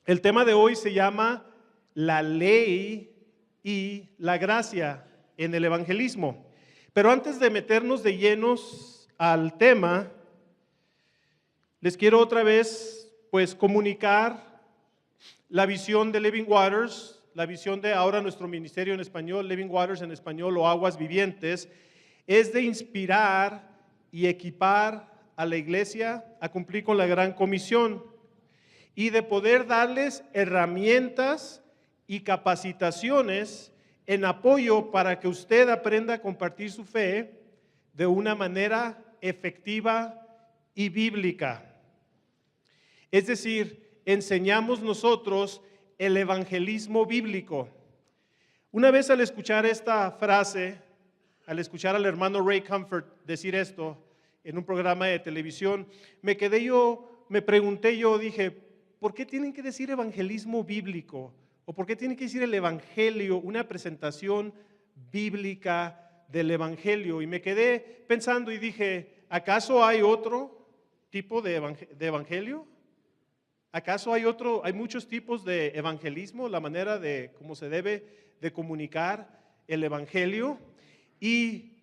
El tema de hoy se llama la ley y la gracia en el evangelismo. Pero antes de meternos de llenos al tema, les quiero otra vez comunicar la visión de Living Waters, la visión de ahora nuestro ministerio en español, Living Waters en español o Aguas Vivientes, es de inspirar y equipar a la iglesia a cumplir con la gran comisión y de poder darles herramientas y capacitaciones en apoyo para que usted aprenda a compartir su fe de una manera efectiva y bíblica. Es decir, enseñamos nosotros el evangelismo bíblico. Una vez al escuchar esta frase, al escuchar al hermano Ray Comfort decir esto en un programa de televisión, me pregunté, dije, ¿por qué tienen que decir evangelismo bíblico? ¿O por qué tienen que decir el evangelio, una presentación bíblica del evangelio? Y me quedé pensando y dije, ¿acaso hay otro tipo de evangelio? ¿Acaso hay muchos tipos de evangelismo, la manera de cómo se debe de comunicar el evangelio? Y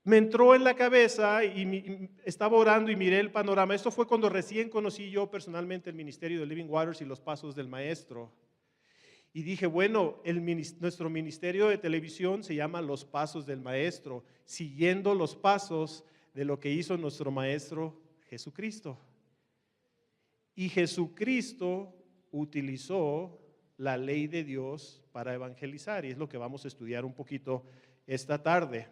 me entró en la cabeza y estaba orando y miré el panorama. Esto fue cuando recién conocí yo personalmente el ministerio de Living Waters y los pasos del maestro. Y dije, bueno, nuestro ministerio de televisión se llama Los Pasos del Maestro, siguiendo los pasos de lo que hizo nuestro maestro Jesucristo. Y Jesucristo utilizó la ley de Dios para evangelizar, y es lo que vamos a estudiar un poquito esta tarde.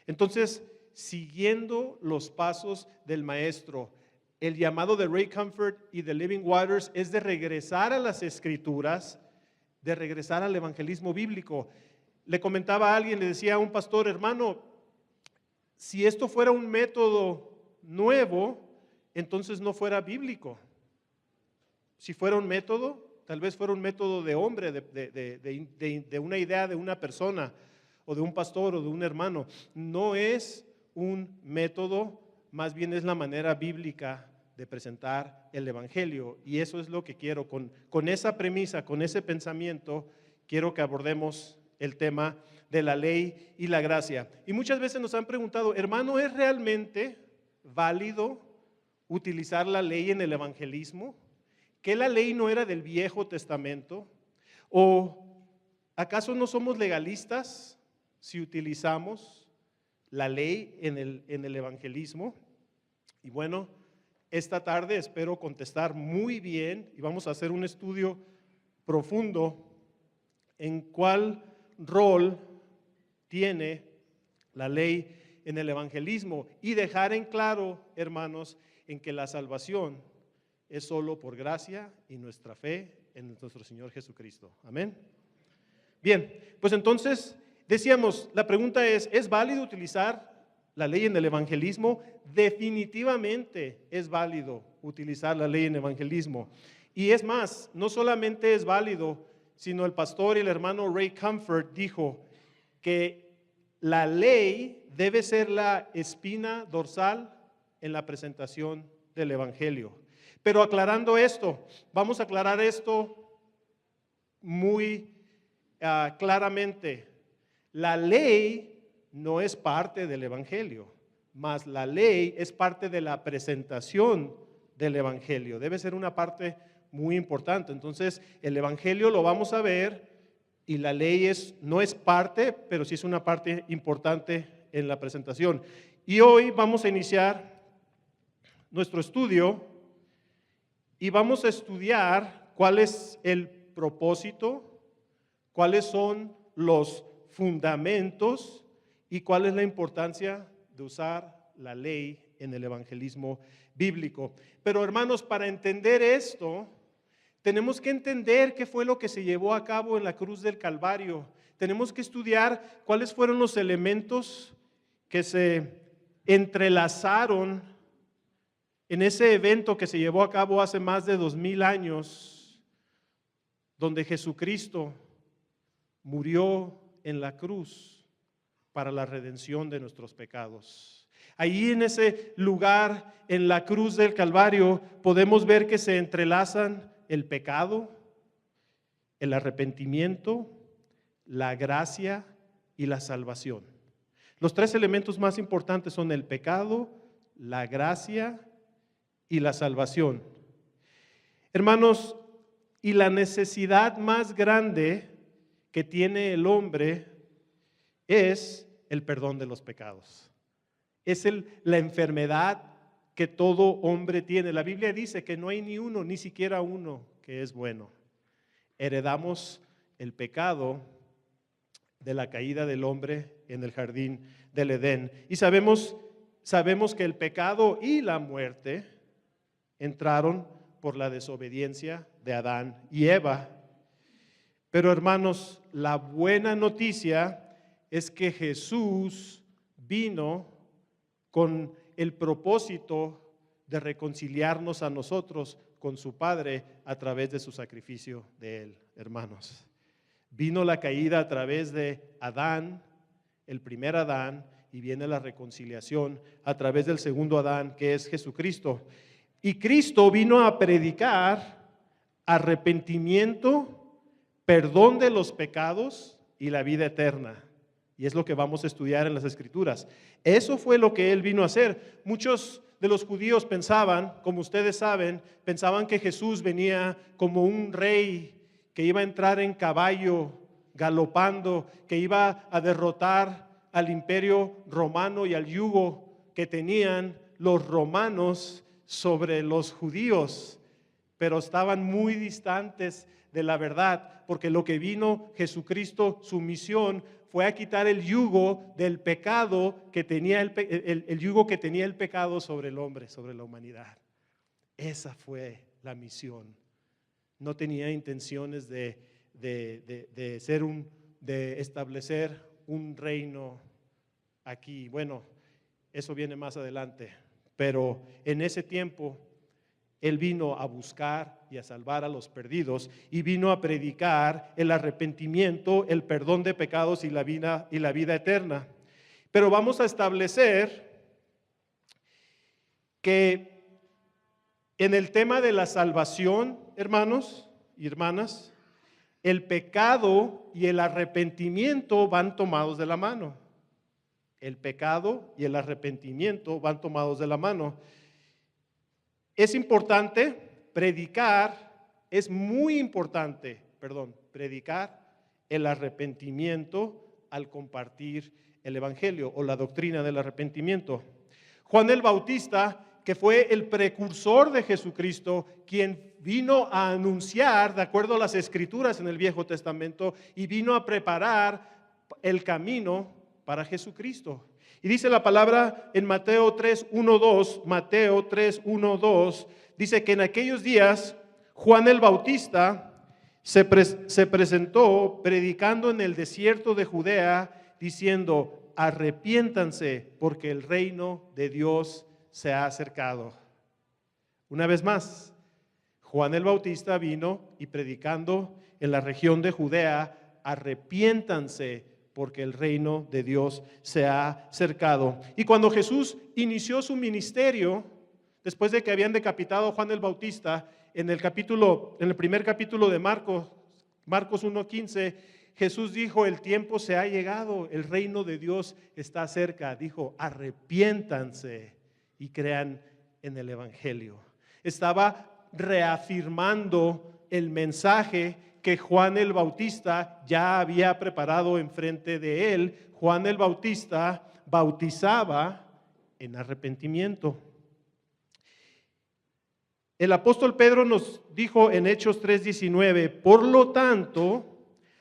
Entonces, siguiendo los pasos del maestro, el llamado de Ray Comfort y de Living Waters es de regresar a las Escrituras, de regresar al evangelismo bíblico. Le comentaba a alguien, le decía a un pastor, hermano, si esto fuera un método nuevo, entonces no fuera bíblico. Si fuera un método, tal vez fuera un método de hombre, de una idea de una persona, o de un pastor, o de un hermano. No es un método, más bien es la manera bíblica de presentar el evangelio. Y eso es lo que quiero, con esa premisa, con ese pensamiento, quiero que abordemos el tema de la ley y la gracia. Y muchas veces nos han preguntado, hermano, ¿es realmente válido utilizar la ley en el evangelismo? ¿Que la ley no era del Viejo Testamento? ¿O acaso no somos legalistas si utilizamos la ley en el evangelismo? Y bueno, esta tarde espero contestar muy bien y vamos a hacer un estudio profundo en cuál rol tiene la ley en el evangelismo y dejar en claro, hermanos, en que la salvación es solo por gracia y nuestra fe en nuestro Señor Jesucristo. Amén. Bien, pues entonces decíamos, la pregunta ¿es válido utilizar la ley en el evangelismo? Definitivamente es válido utilizar la ley en el evangelismo. Y es más, no solamente es válido, sino el pastor y el hermano Ray Comfort dijo que la ley debe ser la espina dorsal en la presentación del evangelio. Pero aclarando esto, vamos a aclarar esto muy claramente. La ley no es parte del evangelio, mas la ley es parte de la presentación del evangelio. Debe ser una parte muy importante. Entonces, el evangelio lo vamos a ver y la ley no es parte, pero sí es una parte importante en la presentación. Y hoy vamos a iniciar nuestro estudio y vamos a estudiar cuál es el propósito, cuáles son los fundamentos y cuál es la importancia de usar la ley en el evangelismo bíblico. Pero hermanos, para entender esto, tenemos que entender qué fue lo que se llevó a cabo en la cruz del Calvario. Tenemos que estudiar cuáles fueron los elementos que se entrelazaron en ese evento que se llevó a cabo hace más de 2000 años, donde Jesucristo murió en la cruz para la redención de nuestros pecados. Ahí en ese lugar, en la cruz del Calvario, podemos ver que se entrelazan el pecado, el arrepentimiento, la gracia y la salvación. Los tres elementos más importantes son el pecado, la gracia y la salvación. Hermanos, y la necesidad más grande que tiene el hombre es el perdón de los pecados. Es la enfermedad que todo hombre tiene. La Biblia dice que no hay ni uno, ni siquiera uno, que es bueno. Heredamos el pecado de la caída del hombre en el jardín del Edén. Y sabemos que el pecado y la muerte entraron por la desobediencia de Adán y Eva. Pero hermanos, la buena noticia es que Jesús vino con el propósito de reconciliarnos a nosotros con su Padre a través de su sacrificio de Él, hermanos. Vino la caída a través de Adán, el primer Adán, y viene la reconciliación a través del segundo Adán, que es Jesucristo. Y Cristo vino a predicar arrepentimiento, perdón de los pecados y la vida eterna. Y es lo que vamos a estudiar en las Escrituras. Eso fue lo que Él vino a hacer. Muchos de los judíos pensaban, como ustedes saben, pensaban que Jesús venía como un rey que iba a entrar en caballo, galopando, que iba a derrotar al imperio romano y al yugo que tenían los romanos sobre los judíos, pero estaban muy distantes de la verdad, porque lo que vino Jesucristo, su misión fue a quitar el yugo del pecado que tenía el yugo que tenía el pecado sobre el hombre, sobre la humanidad. Esa fue la misión. No tenía intenciones de establecer un reino aquí. Bueno, eso viene más adelante, pero en ese tiempo Él vino a buscar y a salvar a los perdidos y vino a predicar el arrepentimiento, el perdón de pecados y la vida eterna. Pero vamos a establecer que en el tema de la salvación, hermanos y hermanas, el pecado y el arrepentimiento van tomados de la mano. El pecado y el arrepentimiento van tomados de la mano. Es importante predicar, es muy importante, predicar el arrepentimiento al compartir el evangelio o la doctrina del arrepentimiento. Juan el Bautista, que fue el precursor de Jesucristo, quien vino a anunciar, de acuerdo a las Escrituras en el Viejo Testamento, y vino a preparar el camino para Jesucristo. Y dice la palabra en Mateo 3:1-2, dice que en aquellos días Juan el Bautista se presentó predicando en el desierto de Judea, diciendo: arrepiéntanse, porque el reino de Dios se ha acercado. Una vez más, Juan el Bautista vino y predicando en la región de Judea: arrepiéntanse, porque el reino de Dios se ha acercado. Y cuando Jesús inició su ministerio, después de que habían decapitado a Juan el Bautista, en el primer capítulo de Marcos 1:15, Jesús dijo: el tiempo se ha llegado, el reino de Dios está cerca. Dijo: arrepiéntanse y crean en el evangelio. Estaba reafirmando el mensaje que Juan el Bautista ya había preparado enfrente de él. Juan el Bautista bautizaba en arrepentimiento. El apóstol Pedro nos dijo en Hechos 3:19: por lo tanto,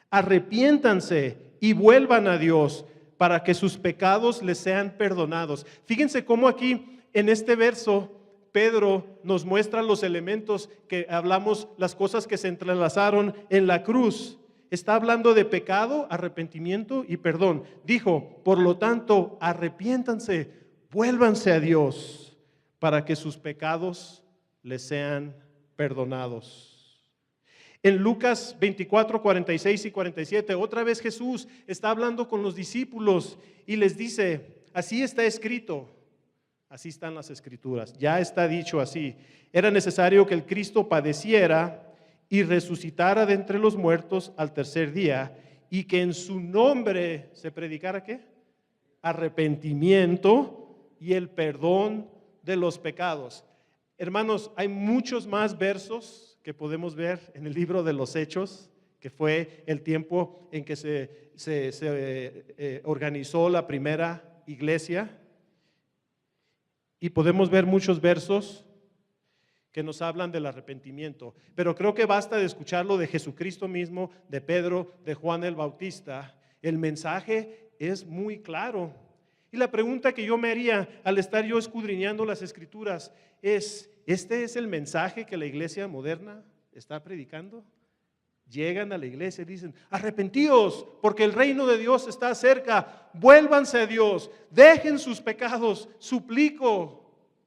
arrepiéntanse y vuelvan a Dios para que sus pecados les sean perdonados. Fíjense cómo aquí en este verso Pedro nos muestra los elementos que hablamos, las cosas que se entrelazaron en la cruz. Está hablando de pecado, arrepentimiento y perdón. Dijo: por lo tanto, arrepiéntanse, vuélvanse a Dios para que sus pecados les sean perdonados. En Lucas 24, 46 y 47, otra vez Jesús está hablando con los discípulos y les dice: así está escrito. Así están las Escrituras, ya está dicho así. Era necesario que el Cristo padeciera y resucitara de entre los muertos al tercer día, y que en su nombre se predicara ¿qué? Arrepentimiento y el perdón de los pecados. Hermanos, hay muchos más versos que podemos ver en el libro de los Hechos, que fue el tiempo en que se organizó la primera iglesia. Y podemos ver muchos versos que nos hablan del arrepentimiento. Pero creo que basta de escucharlo de Jesucristo mismo, de Pedro, de Juan el Bautista. El mensaje es muy claro. Y la pregunta que yo me haría al estar yo escudriñando las Escrituras es, ¿este es el mensaje que la iglesia moderna está predicando? Llegan a la iglesia y dicen, arrepentíos porque el reino de Dios está cerca, vuélvanse a Dios, dejen sus pecados, suplico.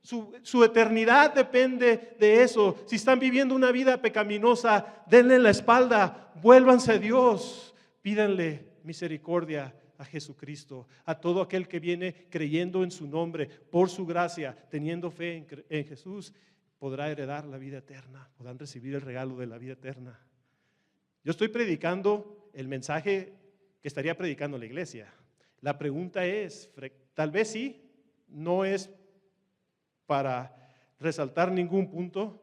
Su eternidad depende de eso. Si están viviendo una vida pecaminosa, denle la espalda, vuélvanse a Dios, pídanle misericordia a Jesucristo, a todo aquel que viene creyendo en su nombre, por su gracia, teniendo fe en Jesús, podrá heredar la vida eterna, podrán recibir el regalo de la vida eterna. Yo estoy predicando el mensaje que estaría predicando la iglesia. La pregunta es, tal vez sí, no es para resaltar ningún punto,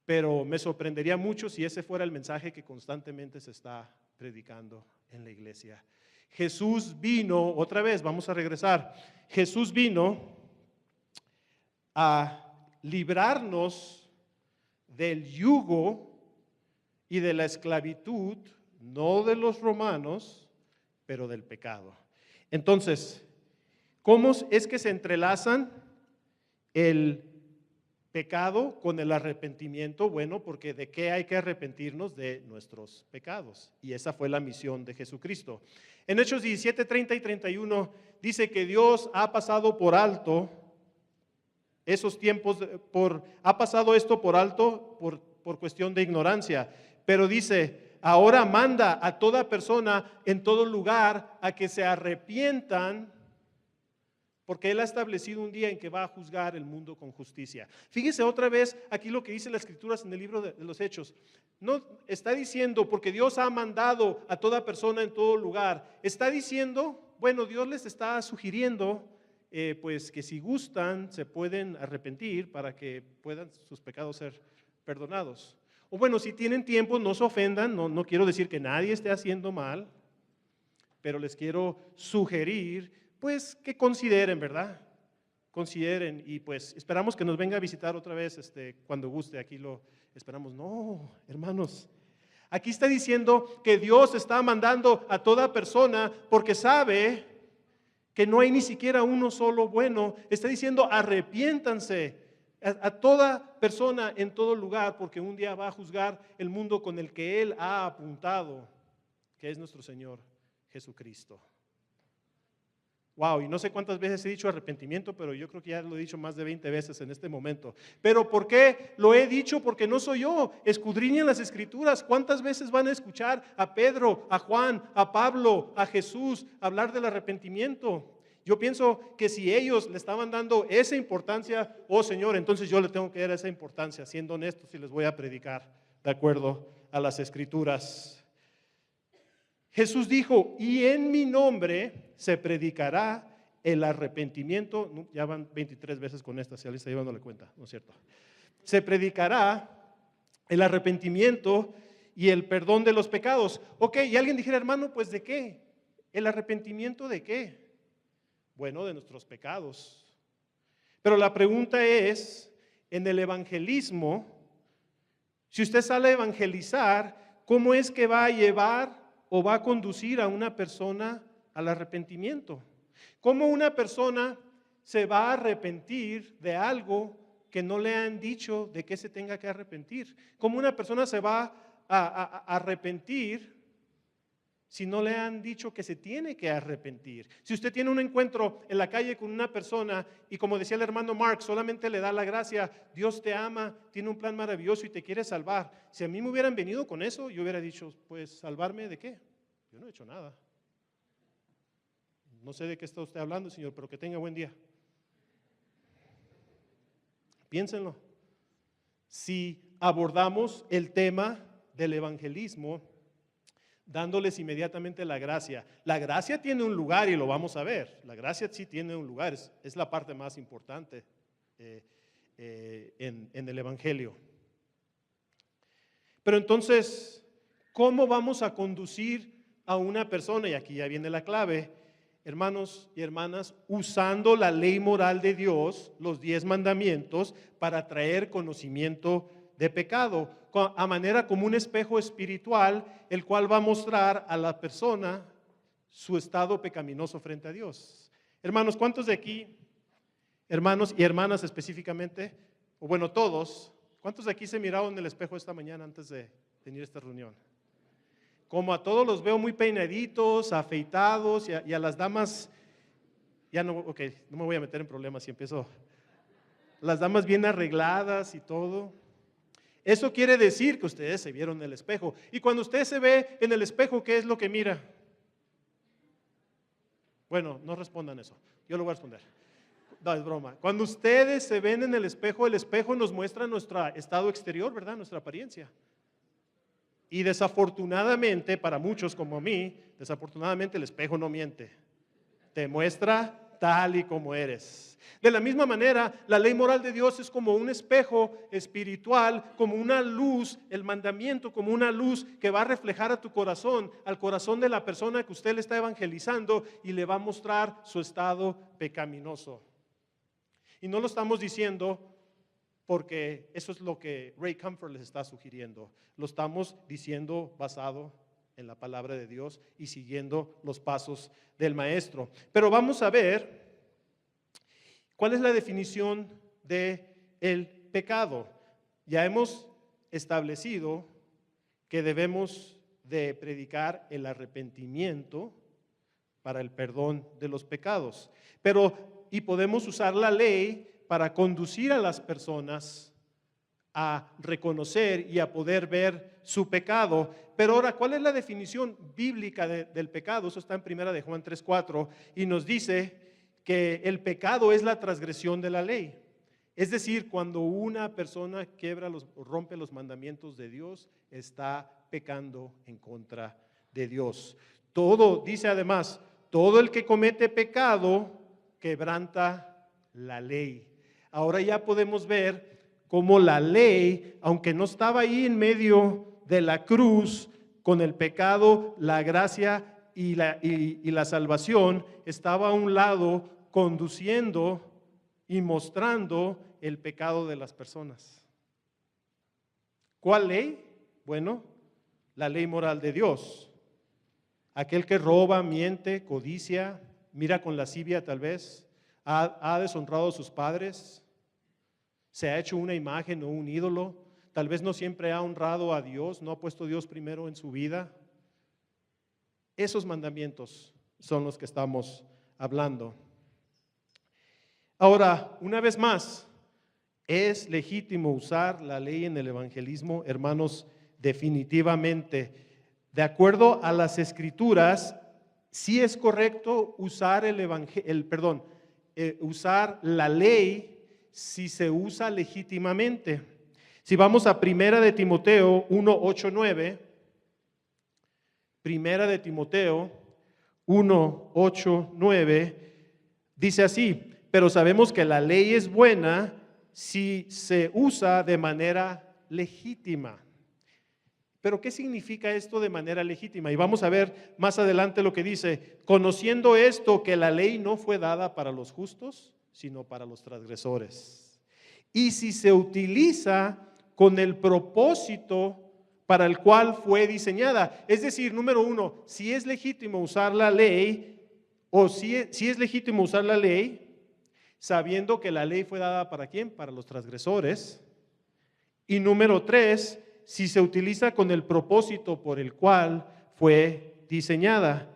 pero me sorprendería mucho si ese fuera el mensaje que constantemente se está predicando en la iglesia. Jesús vino, otra vez, vamos a regresar, Jesús vino a librarnos del yugo y de la esclavitud, no de los romanos, pero del pecado. Entonces, ¿cómo es que se entrelazan el pecado con el arrepentimiento? Bueno, porque ¿de qué hay que arrepentirnos? De nuestros pecados. Y esa fue la misión de Jesucristo. En Hechos 17, 30 y 31 dice que Dios ha pasado por alto esos tiempos, ha pasado esto por alto por cuestión de ignorancia. Pero dice, ahora manda a toda persona en todo lugar a que se arrepientan, porque Él ha establecido un día en que va a juzgar el mundo con justicia. Fíjese otra vez aquí lo que dice las Escrituras en el libro de los Hechos. No está diciendo porque Dios ha mandado a toda persona en todo lugar. Está diciendo, bueno, Dios les está sugiriendo pues que si gustan se pueden arrepentir para que puedan sus pecados ser perdonados. O bueno, si tienen tiempo, no se ofendan, no quiero decir que nadie esté haciendo mal, pero les quiero sugerir pues que consideren, ¿verdad? Consideren y pues esperamos que nos venga a visitar otra vez cuando guste, aquí lo esperamos. No, hermanos, aquí está diciendo que Dios está mandando a toda persona porque sabe que no hay ni siquiera uno solo bueno. Está diciendo arrepiéntanse a toda persona en todo lugar porque un día va a juzgar el mundo con el que Él ha apuntado, que es nuestro Señor Jesucristo. Wow, y no sé cuántas veces he dicho arrepentimiento, pero yo creo que ya lo he dicho más de 20 veces en este momento. Pero ¿por qué lo he dicho? Porque no soy yo. Escudriñen las Escrituras. ¿Cuántas veces van a escuchar a Pedro, a Juan, a Pablo, a Jesús hablar del arrepentimiento? Yo pienso que si ellos le estaban dando esa importancia, oh Señor, entonces yo le tengo que dar esa importancia, siendo honestos, y les voy a predicar de acuerdo a las Escrituras. Jesús dijo, y en mi nombre se predicará el arrepentimiento. Ya van 23 veces con esta, si alguien está llevando la cuenta, ¿no es cierto? Se predicará el arrepentimiento y el perdón de los pecados. Ok, y alguien dijera, hermano, pues ¿de qué? ¿El arrepentimiento de qué? Bueno, de nuestros pecados. Pero la pregunta es, en el evangelismo, si usted sale a evangelizar, ¿cómo es que va a llevar o va a conducir a una persona al arrepentimiento? ¿Cómo una persona se va a arrepentir de algo que no le han dicho de qué se tenga que arrepentir? ¿Cómo una persona se va a arrepentir si no le han dicho que se tiene que arrepentir? Si usted tiene un encuentro en la calle con una persona y como decía el hermano Mark, solamente le da la gracia, Dios te ama, tiene un plan maravilloso y te quiere salvar. Si a mí me hubieran venido con eso, yo hubiera dicho, pues ¿salvarme de qué? Yo no he hecho nada. No sé de qué está usted hablando, Señor, pero que tenga buen día. Piénsenlo. Si abordamos el tema del evangelismo dándoles inmediatamente la gracia. La gracia tiene un lugar y lo vamos a ver. La gracia sí tiene un lugar, es la parte más importante en el evangelio. Pero entonces, ¿cómo vamos a conducir a una persona? Y aquí ya viene la clave, hermanos y hermanas, usando la ley moral de Dios, los 10 mandamientos, para traer conocimiento de pecado, a manera como un espejo espiritual, el cual va a mostrar a la persona su estado pecaminoso frente a Dios. Hermanos, ¿cuántos de aquí, hermanos y hermanas específicamente, o bueno, todos, cuántos de aquí se miraron en el espejo esta mañana antes de venir a esta reunión? Como a todos los veo muy peinaditos, afeitados, y a las damas, ya no, ok, no me voy a meter en problemas si empiezo. Las damas bien arregladas y todo. Eso quiere decir que ustedes se vieron en el espejo. Y cuando usted se ve en el espejo, ¿qué es lo que mira? Bueno, no respondan eso, yo lo voy a responder. No, es broma. Cuando ustedes se ven en el espejo nos muestra nuestro estado exterior, ¿verdad? Nuestra apariencia. Y desafortunadamente, para muchos como a mí, desafortunadamente el espejo no miente. Te muestra tal y como eres. De la misma manera, la ley moral de Dios es como un espejo espiritual, como una luz, el mandamiento como una luz que va a reflejar a tu corazón, al corazón de la persona que usted le está evangelizando y le va a mostrar su estado pecaminoso. Y no lo estamos diciendo porque eso es lo que Ray Comfort les está sugiriendo. Lo estamos diciendo basado en la palabra de Dios y siguiendo los pasos del maestro. Pero vamos a ver cuál es la definición de el pecado. Ya hemos establecido que debemos de predicar el arrepentimiento para el perdón de los pecados. Y podemos usar la ley para conducir a las personas a reconocer y a poder ver su pecado. Pero ahora, ¿cuál es la definición bíblica del pecado? Eso está en 1 de Juan 3:4 y nos dice que el pecado es la transgresión de la ley. Es decir, cuando una persona rompe los mandamientos de Dios, está pecando en contra de Dios. Dice además, todo el que comete pecado quebranta la ley. Ahora ya podemos ver cómo la ley, aunque no estaba ahí en medio de la cruz, con el pecado, la gracia y la salvación, estaba a un lado conduciendo y mostrando el pecado de las personas. ¿Cuál ley? Bueno, la ley moral de Dios. Aquel que roba, miente, codicia, mira con lascivia tal vez, ha deshonrado a sus padres, se ha hecho una imagen o un ídolo, tal vez no siempre ha honrado a Dios, no ha puesto a Dios primero en su vida. Esos mandamientos son los que estamos hablando. Ahora, una vez más, ¿es legítimo usar la ley en el evangelismo? Hermanos, definitivamente. De acuerdo a las Escrituras, sí es correcto usar usar la ley si se usa legítimamente. Si vamos a 1 de Timoteo 1:8-9, 1 de Timoteo 1:8-9, dice así: pero sabemos que la ley es buena si se usa de manera legítima. Pero ¿qué significa esto de manera legítima? Y vamos a ver más adelante lo que dice: conociendo esto, que la ley no fue dada para los justos, sino para los transgresores. Y si se utiliza con el propósito para el cual fue diseñada. Es decir, número uno, si es legítimo usar la ley, si es legítimo usar la ley, sabiendo que la ley fue dada ¿para quién? Para los transgresores. Y número 3, si se utiliza con el propósito por el cual fue diseñada.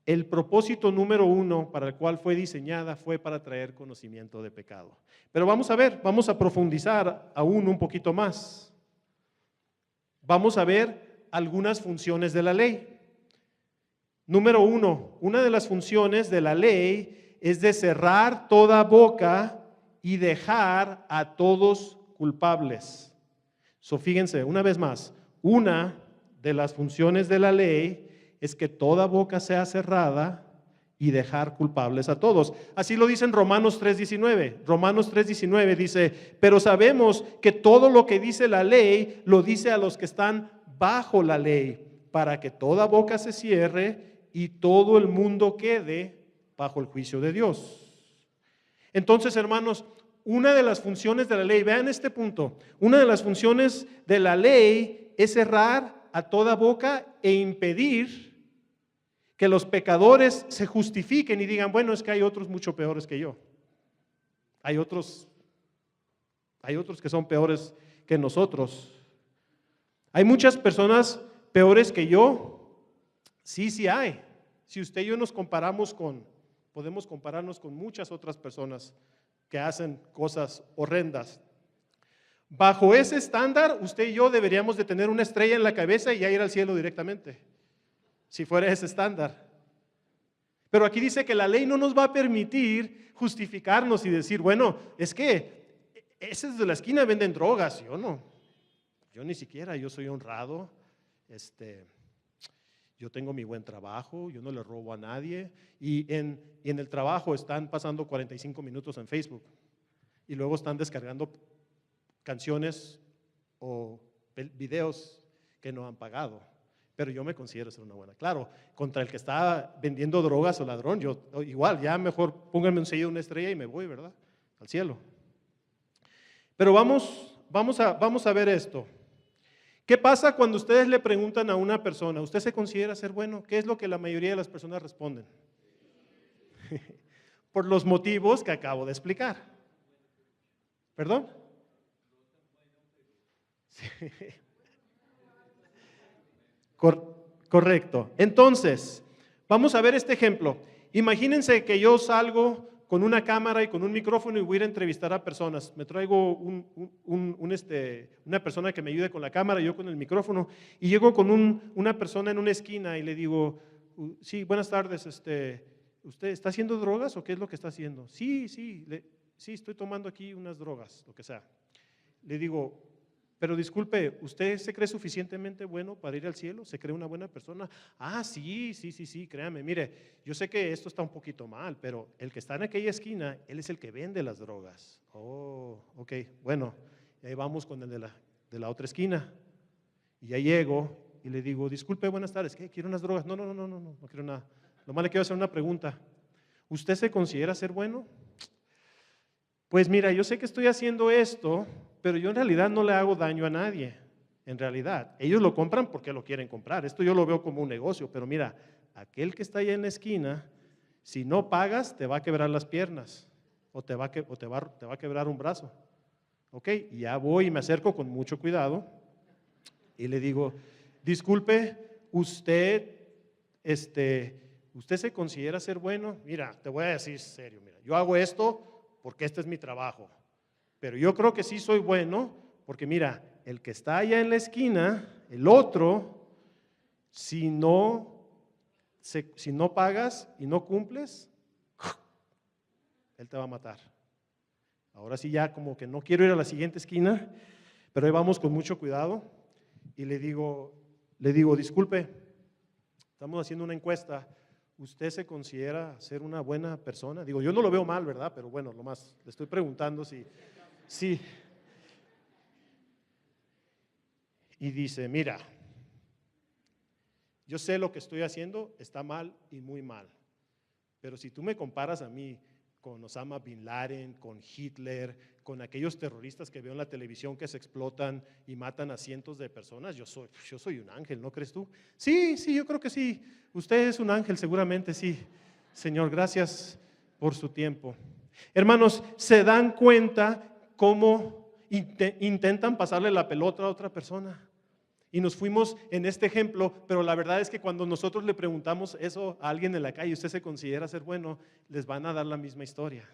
El propósito número 1 para el cual fue diseñada fue para traer conocimiento de pecado. Pero vamos a ver, vamos a profundizar aún un poquito más. Vamos a ver algunas funciones de la ley. Número 1, una de las funciones de la ley es de cerrar toda boca y dejar a todos culpables. So, fíjense, una vez más, una de las funciones de la ley es que toda boca sea cerrada y dejar culpables a todos. Así lo dice en Romanos 3:19. Romanos 3:19 dice, pero sabemos que todo lo que dice la ley lo dice a los que están bajo la ley, para que toda boca se cierre y todo el mundo quede bajo el juicio de Dios. Entonces, hermanos, una de las funciones de la ley, vean este punto, una de las funciones de la ley es cerrar a toda boca e impedir que los pecadores se justifiquen y digan, bueno, es que hay otros mucho peores que yo. Hay otros que son peores que nosotros. Hay muchas personas peores que yo. Sí hay. Si usted y yo podemos compararnos con muchas otras personas que hacen cosas horrendas. Bajo ese estándar, usted y yo deberíamos de tener una estrella en la cabeza y ya ir al cielo directamente, si fuera ese estándar. Pero aquí dice que la ley no nos va a permitir justificarnos y decir, bueno, es que esos de la esquina venden drogas, yo ni siquiera, yo soy honrado, yo tengo mi buen trabajo, yo no le robo a nadie, y en el trabajo están pasando 45 minutos en Facebook y luego están descargando canciones o videos que no han pagado. Pero yo me considero ser una buena. Claro, contra el que está vendiendo drogas o ladrón, yo igual, ya mejor pónganme un sello, una estrella y me voy, ¿verdad? Al cielo. Pero vamos a ver esto. ¿Qué pasa cuando ustedes le preguntan a una persona, ¿usted se considera ser bueno? ¿Qué es lo que la mayoría de las personas responden? Por los motivos que acabo de explicar. ¿Perdón? Sí. Correcto. Entonces, vamos a ver este ejemplo. Imagínense que yo salgo con una cámara y con un micrófono y voy a ir a entrevistar a personas. Me traigo una persona que me ayude con la cámara y yo con el micrófono. Y llego con una persona en una esquina y le digo, sí, buenas tardes, ¿usted está haciendo drogas o qué es lo que está haciendo? Sí, estoy tomando aquí unas drogas, lo que sea. Le digo, pero disculpe, ¿usted se cree suficientemente bueno para ir al cielo? ¿Se cree una buena persona? Ah, sí, créame. Mire, yo sé que esto está un poquito mal, pero el que está en aquella esquina, él es el que vende las drogas. Oh, ok, bueno, y ahí vamos con el de la otra esquina. Y ya llego y le digo, disculpe, buenas tardes, ¿qué? ¿Quiere unas drogas? No quiero nada. Nomás le quiero hacer una pregunta. ¿Usted se considera ser bueno? Pues mira, yo sé que estoy haciendo esto, pero yo en realidad no le hago daño a nadie. En realidad, ellos lo compran porque lo quieren comprar. Esto yo lo veo como un negocio, pero mira, aquel que está allá en la esquina, si no pagas, te va a quebrar las piernas o te va a quebrar un brazo. Ok, y ya voy y me acerco con mucho cuidado y le digo, disculpe, usted se considera ser bueno. Mira, te voy a decir serio, mira, yo hago esto porque este es mi trabajo, pero yo creo que sí soy bueno, porque mira, el que está allá en la esquina, el otro, si no pagas y no cumples, él te va a matar. Ahora sí ya como que no quiero ir a la siguiente esquina, pero ahí vamos con mucho cuidado y le digo, disculpe, estamos haciendo una encuesta. ¿Usted se considera ser una buena persona? Digo, yo no lo veo mal, ¿verdad? Pero bueno, nomás le estoy preguntando si. Y dice, mira, yo sé lo que estoy haciendo está mal y muy mal, pero si tú me comparas a mí con Osama Bin Laden, con Hitler, con aquellos terroristas que veo en la televisión que se explotan y matan a cientos de personas, yo soy un ángel, ¿no crees tú? Sí, yo creo que sí. Usted es un ángel, seguramente sí. Señor, gracias por su tiempo. Hermanos, ¿se dan cuenta cómo intentan pasarle la pelota a otra persona? Y nos fuimos en este ejemplo, pero la verdad es que cuando nosotros le preguntamos eso a alguien en la calle, ¿usted se considera ser bueno? Les van a dar la misma historia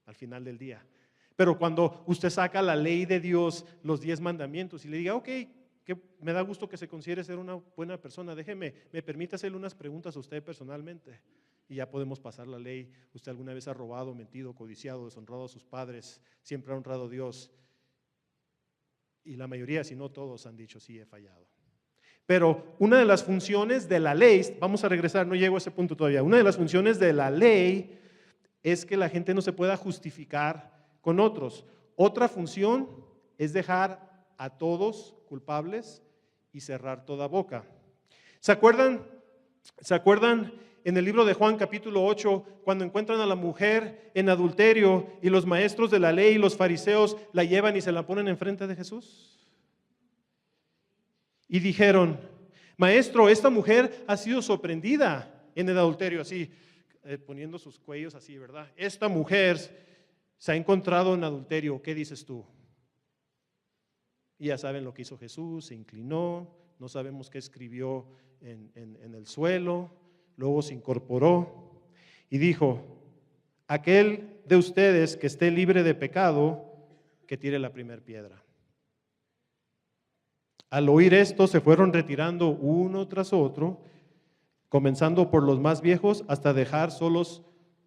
al final del día. Pero cuando usted saca la ley de Dios, los 10 mandamientos y le diga, ok, que me da gusto que se considere ser una buena persona, me permite hacerle unas preguntas a usted personalmente y ya podemos pasar la ley. ¿Usted alguna vez ha robado, mentido, codiciado, deshonrado a sus padres, siempre ha honrado a Dios? Y la mayoría, si no todos, han dicho, sí, he fallado. Pero una de las funciones de la ley, vamos a regresar, no llego a ese punto todavía, una de las funciones de la ley es que la gente no se pueda justificar con otros. Otra función es dejar a todos culpables y cerrar toda boca. ¿Se acuerdan en el libro de Juan capítulo 8, cuando encuentran a la mujer en adulterio y los maestros de la ley y los fariseos la llevan y se la ponen enfrente de Jesús? Y dijeron, maestro, esta mujer ha sido sorprendida en el adulterio, así, poniendo sus cuellos así, ¿verdad? Esta mujer se ha encontrado en adulterio, ¿qué dices tú? Y ya saben lo que hizo Jesús, se inclinó, no sabemos qué escribió en el suelo, luego se incorporó y dijo, aquel de ustedes que esté libre de pecado, que tire la primera piedra. Al oír esto se fueron retirando uno tras otro, comenzando por los más viejos hasta dejar solos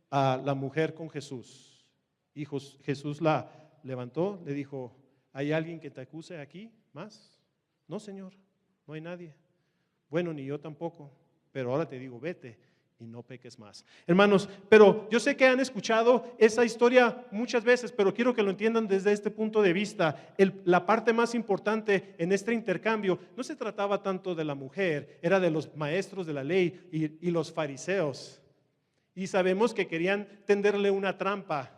a la mujer con Jesús. Y Jesús la levantó, le dijo, ¿hay alguien que te acuse aquí más? No, Señor, no hay nadie. Bueno, ni yo tampoco, pero ahora te digo, vete y no peques más. Hermanos, pero yo sé que han escuchado esa historia muchas veces, pero quiero que lo entiendan desde este punto de vista. La parte más importante en este intercambio no se trataba tanto de la mujer, era de los maestros de la ley y los fariseos. Y sabemos que querían tenderle una trampa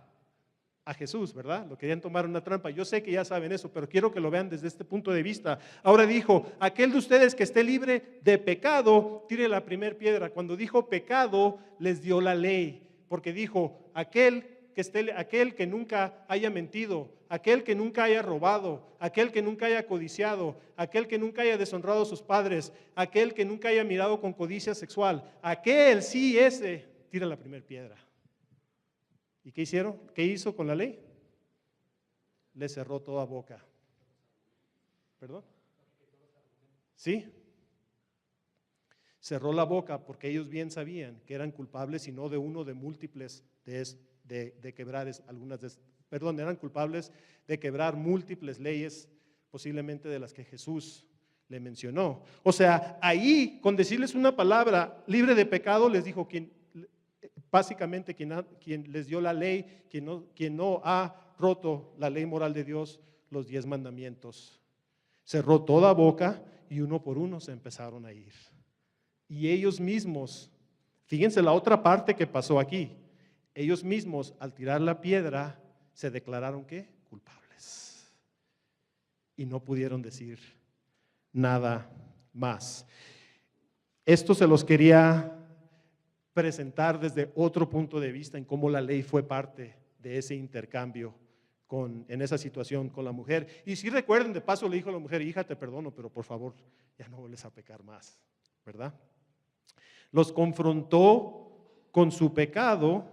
a Jesús, ¿verdad? Lo querían tomar una trampa. Yo sé que ya saben eso, pero quiero que lo vean desde este punto de vista. Ahora dijo, aquel de ustedes que esté libre de pecado, tire la primera piedra. Cuando dijo pecado, les dio la ley, porque dijo, aquel que nunca haya mentido, aquel que nunca haya robado, aquel que nunca haya codiciado, aquel que nunca haya deshonrado a sus padres, aquel que nunca haya mirado con codicia sexual, aquel sí, ese, tira la primera piedra. ¿Y qué hicieron? ¿Qué hizo con la ley? Le cerró toda boca. ¿Perdón? ¿Sí? Cerró la boca porque ellos bien sabían que eran culpables y no de uno de múltiples de quebrar eran culpables de quebrar múltiples leyes, posiblemente de las que Jesús le mencionó. O sea, ahí con decirles una palabra libre de pecado les dijo básicamente quien les dio la ley, quien no ha roto la ley moral de Dios, los 10 mandamientos. Cerró toda boca y uno por uno se empezaron a ir. Y ellos mismos, fíjense la otra parte que pasó aquí, ellos mismos al tirar la piedra se declararon ¿qué? Culpables. Y no pudieron decir nada más. Esto se los quería presentar desde otro punto de vista en cómo la ley fue parte de ese intercambio en esa situación con la mujer. Y si recuerden, de paso le dijo a la mujer, hija, te perdono, pero por favor, ya no vuelves a pecar más, ¿verdad? Los confrontó con su pecado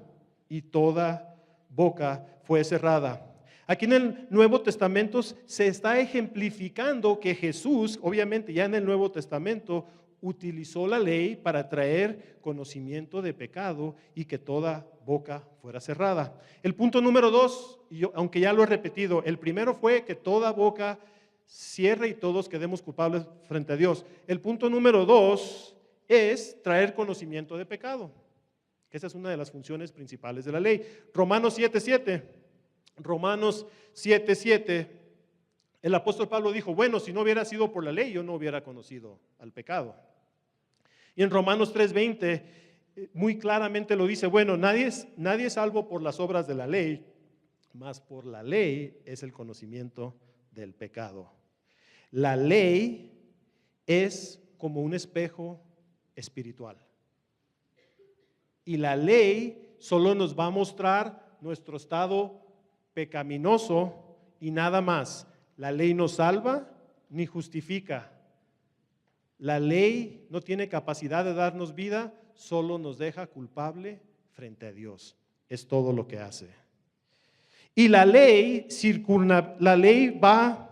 y toda boca fue cerrada. Aquí en el Nuevo Testamento se está ejemplificando que Jesús, obviamente ya en el Nuevo Testamento, utilizó la ley para traer conocimiento de pecado y que toda boca fuera cerrada. El punto número 2, aunque ya lo he repetido, el primero fue que toda boca cierre y todos quedemos culpables frente a Dios. El punto número 2 es traer conocimiento de pecado, que esa es una de las funciones principales de la ley. Romanos 7:7, el apóstol Pablo dijo, bueno, si no hubiera sido por la ley, yo no hubiera conocido al pecado. Y en Romanos 3:20, muy claramente lo dice, bueno, nadie es salvo por las obras de la ley, mas por la ley es el conocimiento del pecado. La ley es como un espejo espiritual. Y la ley solo nos va a mostrar nuestro estado pecaminoso y nada más. La ley no salva ni justifica. La ley no tiene capacidad de darnos vida, solo nos deja culpable frente a Dios. Es todo lo que hace. Y la ley va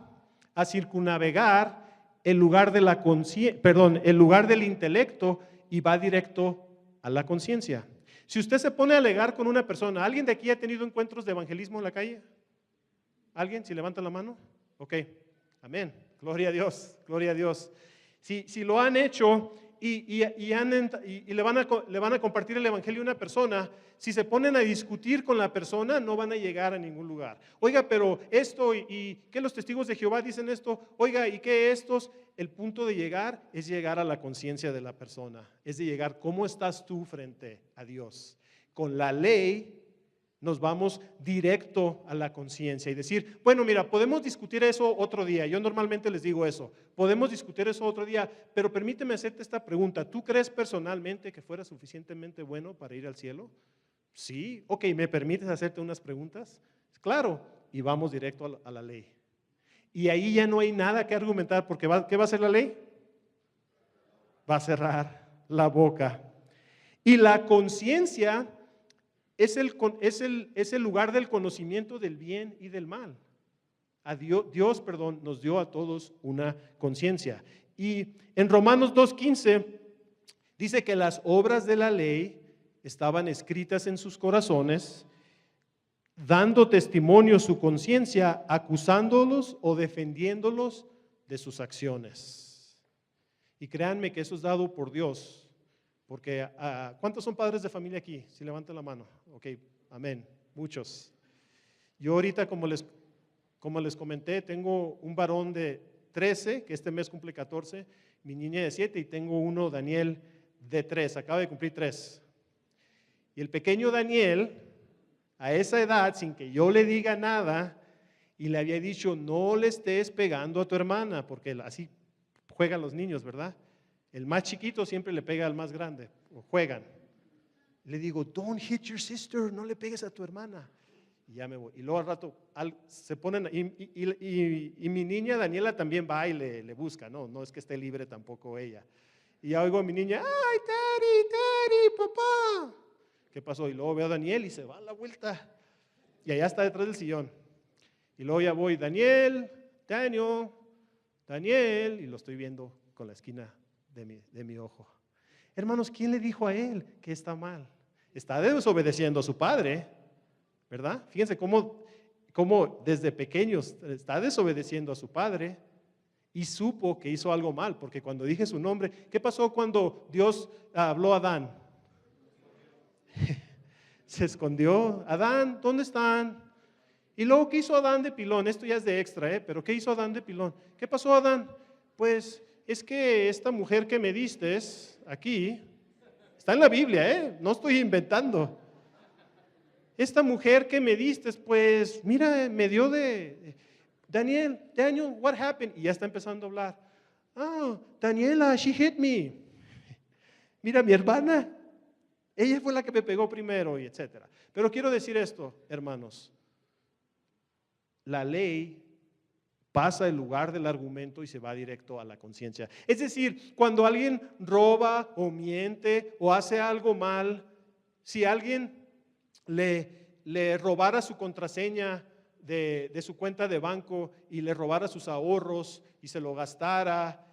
a circunnavegar el lugar de el lugar del intelecto y va directo a la conciencia. Si usted se pone a alegar con una persona, ¿alguien de aquí ha tenido encuentros de evangelismo en la calle? ¿Alguien? Si levanta la mano. Ok, Amén. Gloria a Dios, gloria a Dios. Si lo han hecho y le van a compartir el evangelio a una persona, si se ponen a discutir con la persona, no van a llegar a ningún lugar. Oiga, pero esto y ¿qué los testigos de Jehová dicen esto? Oiga, ¿y qué estos? El punto de llegar es llegar a la conciencia de la persona, es de llegar, ¿cómo estás tú frente a Dios? Con la ley nos vamos directo a la conciencia y decir, bueno, mira, podemos discutir eso otro día. Yo normalmente les digo eso, podemos discutir eso otro día, pero permíteme hacerte esta pregunta. ¿Tú crees personalmente que fuera suficientemente bueno para ir al cielo? Sí, ok, ¿me permites hacerte unas preguntas? Claro, y vamos directo a la ley. Y ahí ya no hay nada que argumentar, porque ¿qué va a hacer la ley? Va a cerrar la boca. Y la conciencia es el lugar del conocimiento del bien y del mal. Dios, nos dio a todos una conciencia. Y en Romanos 2:15 dice que las obras de la ley estaban escritas en sus corazones, dando testimonio su conciencia, acusándolos o defendiéndolos de sus acciones. Y créanme que eso es dado por Dios. Porque, ¿cuántos son padres de familia aquí? Si levantan la mano. Ok, amén, muchos. Yo ahorita, como les comenté, tengo un varón de 13, que este mes cumple 14, mi niña de 7 y tengo uno, Daniel, de 3, acaba de cumplir 3. Y el pequeño Daniel, a esa edad, sin que yo le diga nada, y le había dicho, no le estés pegando a tu hermana, porque así juegan los niños, ¿verdad? El más chiquito siempre le pega al más grande, o juegan. Le digo, don't hit your sister, no le pegues a tu hermana. Y ya me voy. Y luego al rato se ponen, y mi niña Daniela también va y le busca, no es que esté libre tampoco ella. Y ya oigo a mi niña, ay, Teddy, papá. ¿Qué pasó? Y luego veo a Daniel y se va a la vuelta. Y allá está detrás del sillón. Y luego ya voy, Daniel, y lo estoy viendo con la esquina de mi ojo. Hermanos, ¿quién le dijo a él que está mal? Está desobedeciendo a su padre, ¿verdad? Fíjense cómo desde pequeños está desobedeciendo a su padre y supo que hizo algo mal, porque cuando dije su nombre, ¿qué pasó cuando Dios habló a Adán? Se escondió. Adán, ¿dónde están? Y luego, ¿qué hizo Adán de pilón? Esto ya es de extra, pero ¿qué hizo Adán de pilón? ¿Qué pasó, Adán? Pues es que esta mujer que me diste aquí, está en la Biblia, no estoy inventando. Esta mujer que me diste, pues mira, me dio de Daniel, what happened? Y ya está empezando a hablar. Daniela, she hit me. Mira, mi hermana, ella fue la que me pegó primero y etcétera. Pero quiero decir esto, hermanos. La ley pasa el lugar del argumento y se va directo a la conciencia. Es decir, cuando alguien roba o miente o hace algo mal, si alguien le robara su contraseña de su cuenta de banco y le robara sus ahorros y se lo gastara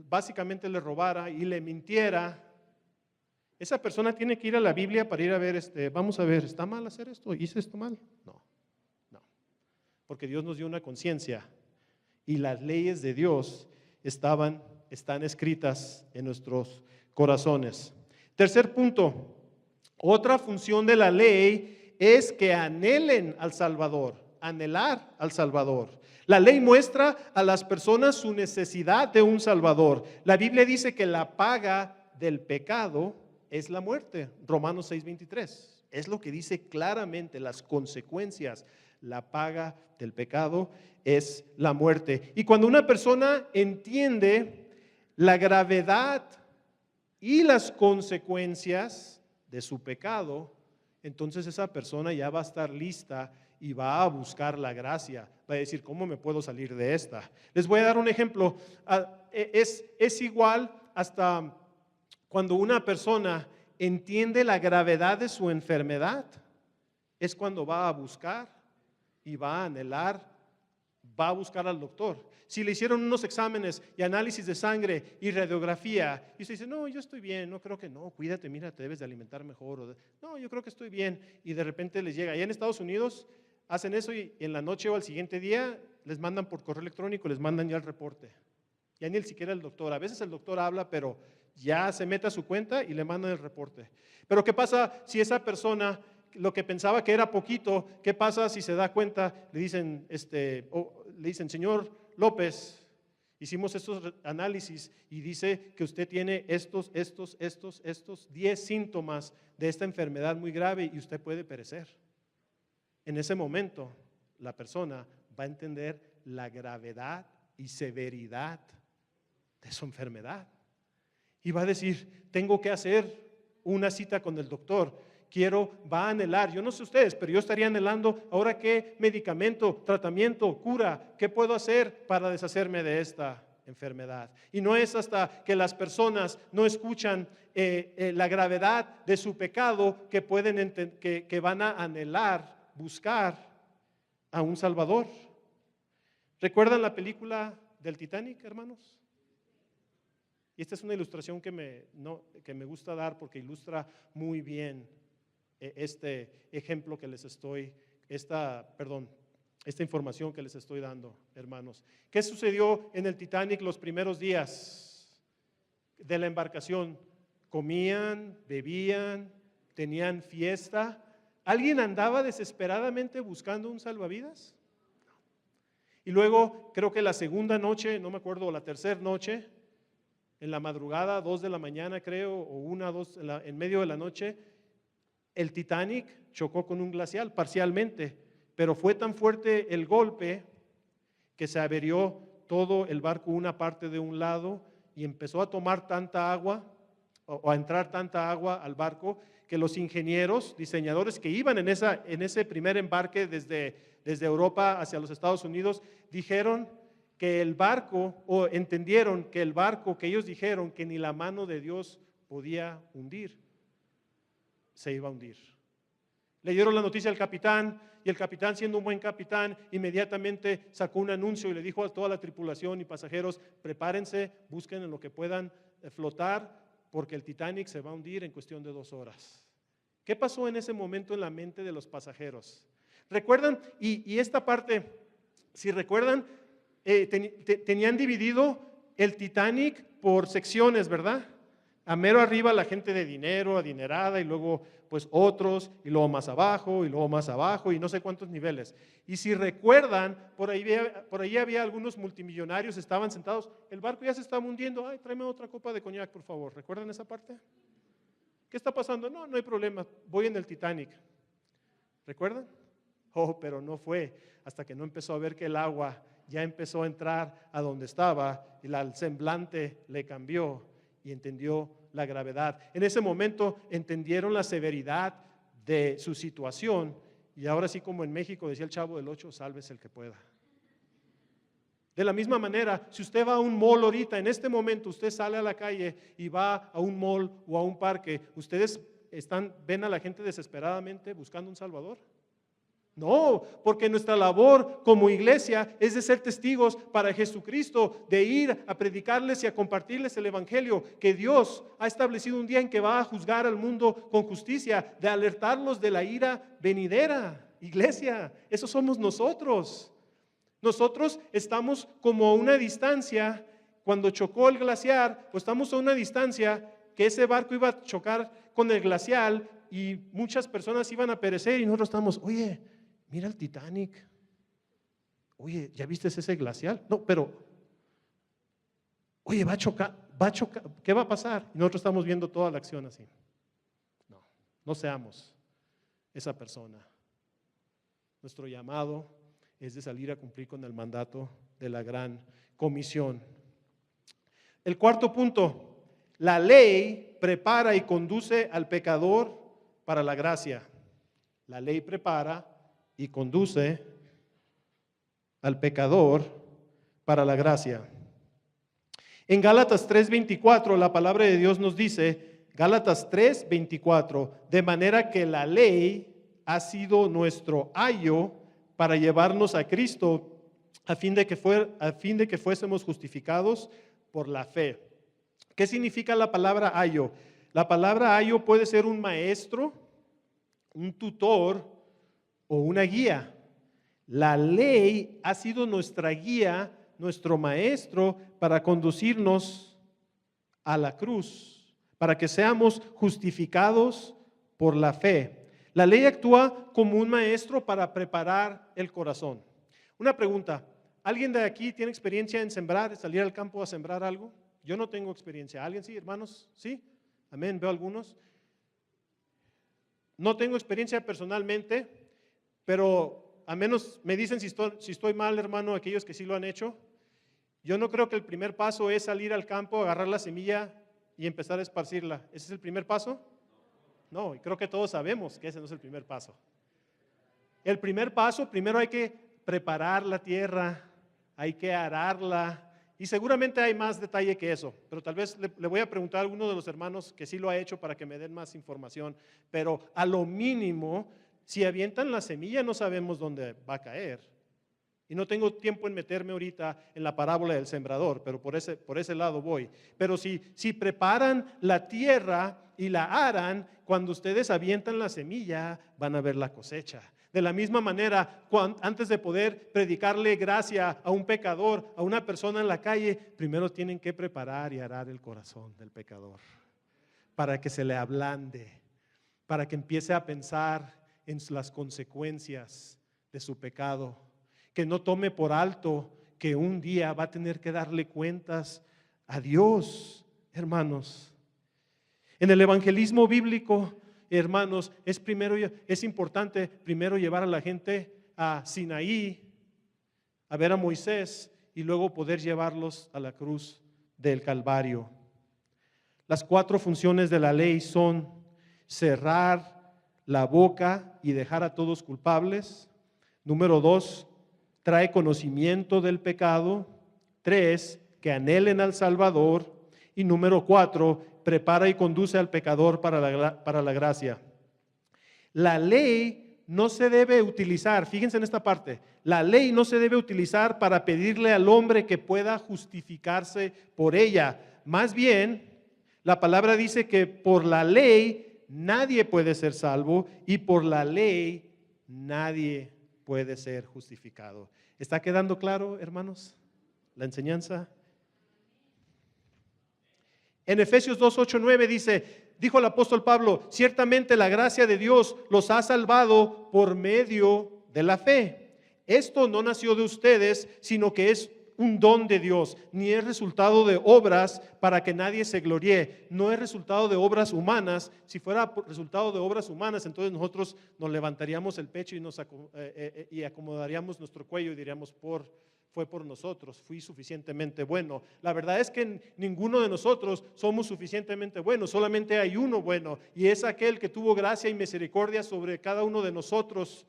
básicamente le robara y le mintiera, esa persona tiene que ir a la Biblia para ir a ver, vamos a ver, ¿está mal hacer esto? ¿Hice esto mal? No. Porque Dios nos dio una conciencia y las leyes de Dios están escritas en nuestros corazones. Tercer punto, otra función de la ley es que anhelen al Salvador, anhelar al Salvador. La ley muestra a las personas su necesidad de un Salvador. La Biblia dice que la paga del pecado es la muerte, Romanos 6:23. Es lo que dice claramente, las consecuencias. La paga del pecado es la muerte. Y cuando una persona entiende la gravedad y las consecuencias de su pecado, entonces esa persona ya va a estar lista y va a buscar la gracia. Va a decir, ¿cómo me puedo salir de esta? Les voy a dar un ejemplo. Es igual hasta cuando una persona entiende la gravedad de su enfermedad, es cuando va a buscar y va a anhelar, va a buscar al doctor. Si le hicieron unos exámenes y análisis de sangre y radiografía y usted dice, no, yo estoy bien, no creo que no, cuídate, mira, te debes de alimentar mejor. No, yo creo que estoy bien, y de repente les llega, allá en Estados Unidos hacen eso y en la noche o al siguiente día les mandan por correo electrónico, les mandan ya el reporte. Ya ni siquiera el doctor. A veces el doctor habla, pero ya se mete a su cuenta y le mandan el reporte. Pero ¿qué pasa si esa persona, lo que pensaba que era poquito, qué pasa si se da cuenta? Le dicen, señor López, hicimos estos análisis y dice que usted tiene estos 10 síntomas de esta enfermedad muy grave y usted puede perecer. En ese momento, la persona va a entender la gravedad y severidad de su enfermedad. Y va a decir, tengo que hacer una cita con el doctor. Va a anhelar, yo no sé ustedes, pero yo estaría anhelando, ahora qué medicamento, tratamiento, cura, qué puedo hacer para deshacerme de esta enfermedad. Y no es hasta que las personas no escuchan la gravedad de su pecado que que van a anhelar, buscar a un Salvador. ¿Recuerdan la película del Titanic, hermanos? Y esta es una ilustración que me gusta dar porque ilustra muy bien este ejemplo que les estoy, esta información que les estoy dando, hermanos. ¿Qué sucedió en el Titanic los primeros días de la embarcación? Comían, bebían, tenían fiesta. ¿Alguien andaba desesperadamente buscando un salvavidas? Y luego, creo que la segunda noche, no me acuerdo, la tercera noche, en la madrugada, 2 de la mañana creo, o 1, 2, en medio de la noche, el Titanic chocó con un glacial parcialmente, pero fue tan fuerte el golpe que se averió todo el barco, una parte de un lado, y empezó a tomar tanta agua, o a entrar tanta agua al barco, que los ingenieros, diseñadores que iban en ese primer embarque desde Europa hacia los Estados Unidos, dijeron que el barco, o entendieron que el barco que ellos dijeron que ni la mano de Dios podía hundir, se iba a hundir. Le dieron la noticia al capitán y el capitán, siendo un buen capitán, inmediatamente sacó un anuncio y le dijo a toda la tripulación y pasajeros, prepárense, busquen en lo que puedan flotar porque el Titanic se va a hundir en cuestión de 2 horas. ¿Qué pasó en ese momento en la mente de los pasajeros? ¿Recuerdan? Y esta parte, si recuerdan, tenían dividido el Titanic por secciones, ¿verdad? A mero arriba la gente de dinero, adinerada, y luego pues otros, y luego más abajo, y luego más abajo, y no sé cuántos niveles. Y si recuerdan, por ahí había algunos multimillonarios, estaban sentados, el barco ya se estaba hundiendo, ay, tráeme otra copa de coñac, por favor. ¿Recuerdan esa parte? ¿Qué está pasando? No, no hay problema, voy en el Titanic. ¿Recuerdan? Oh, pero no fue hasta que no empezó a ver que el agua ya empezó a entrar a donde estaba y el semblante le cambió y entendió la gravedad. En ese momento entendieron la severidad de su situación y ahora sí, como en México decía el Chavo del 8, sálvese el que pueda. De la misma manera, si usted va a un mall ahorita, en este momento usted sale a la calle y va a un mall o a un parque, ¿ustedes ven a la gente desesperadamente buscando un Salvador? No, porque nuestra labor como iglesia es de ser testigos para Jesucristo, de ir a predicarles y a compartirles el evangelio, que Dios ha establecido un día en que va a juzgar al mundo con justicia, de alertarlos de la ira venidera. Iglesia, eso somos nosotros. Nosotros estamos como a una distancia, cuando chocó el glaciar, pues estamos a una distancia que ese barco iba a chocar con el glacial y muchas personas iban a perecer y nosotros estamos, oye, mira el Titanic. Oye, ¿ya viste ese glacial? No, pero, oye, va a chocar, ¿qué va a pasar? Y nosotros estamos viendo toda la acción así. No seamos esa persona. Nuestro llamado es de salir a cumplir con el mandato de la gran comisión. El cuarto punto, la ley prepara y conduce al pecador para la gracia. La ley prepara y conduce al pecador para la gracia. En Gálatas 3:24 la palabra de Dios nos dice, Gálatas 3:24, de manera que la ley ha sido nuestro ayo para llevarnos a Cristo a fin de que fuésemos justificados por la fe. ¿Qué significa la palabra ayo? La palabra ayo puede ser un maestro, un tutor o una guía. La ley ha sido nuestra guía, nuestro maestro para conducirnos a la cruz, para que seamos justificados por la fe. La ley actúa como un maestro para preparar el corazón. Una pregunta, ¿alguien de aquí tiene experiencia en sembrar, salir al campo a sembrar algo? Yo no tengo experiencia. ¿Alguien sí, hermanos? ¿Sí? Amén, veo algunos. No tengo experiencia personalmente, pero a menos me dicen si estoy mal, hermano, aquellos que sí lo han hecho. Yo no creo que el primer paso es salir al campo, agarrar la semilla y empezar a esparcirla. ¿Ese es el primer paso? No, y creo que todos sabemos que ese no es el primer paso. El primer paso, primero hay que preparar la tierra, hay que ararla, y seguramente hay más detalle que eso, pero tal vez le voy a preguntar a alguno de los hermanos que sí lo ha hecho para que me den más información, pero a lo mínimo, si avientan la semilla no sabemos dónde va a caer. Y no tengo tiempo en meterme ahorita en la parábola del sembrador, pero por ese lado voy. Pero si preparan la tierra y la aran, cuando ustedes avientan la semilla, van a ver la cosecha. De la misma manera, antes de poder predicarle gracia a un pecador, a una persona en la calle, primero tienen que preparar y arar el corazón del pecador, para que se le ablande, para que empiece a pensar en las consecuencias de su pecado, que no tome por alto que un día va a tener que darle cuentas a Dios, hermanos. En el evangelismo bíblico, hermanos, es importante primero llevar a la gente a Sinaí, a ver a Moisés y luego poder llevarlos a la cruz del Calvario. Las 4 funciones de la ley son cerrar la boca y dejar a todos culpables. Número 2, trae conocimiento del pecado. 3, que anhelen al Salvador. Y número 4, prepara y conduce al pecador para la gracia. La ley no se debe utilizar, fíjense en esta parte, la ley no se debe utilizar para pedirle al hombre que pueda justificarse por ella. Más bien, la palabra dice que por la ley nadie puede ser salvo y por la ley nadie puede ser justificado. ¿Está quedando claro, hermanos, la enseñanza? En Efesios 2, 8, 9 dijo el apóstol Pablo, ciertamente la gracia de Dios los ha salvado por medio de la fe. Esto no nació de ustedes, sino que es un don de Dios, ni es resultado de obras para que nadie se gloríe. No es resultado de obras humanas. Si fuera resultado de obras humanas, entonces nosotros nos levantaríamos el pecho y acomodaríamos nuestro cuello y diríamos, fue por nosotros, fui suficientemente bueno. La verdad es que ninguno de nosotros somos suficientemente buenos, solamente hay uno bueno, y es aquel que tuvo gracia y misericordia sobre cada uno de nosotros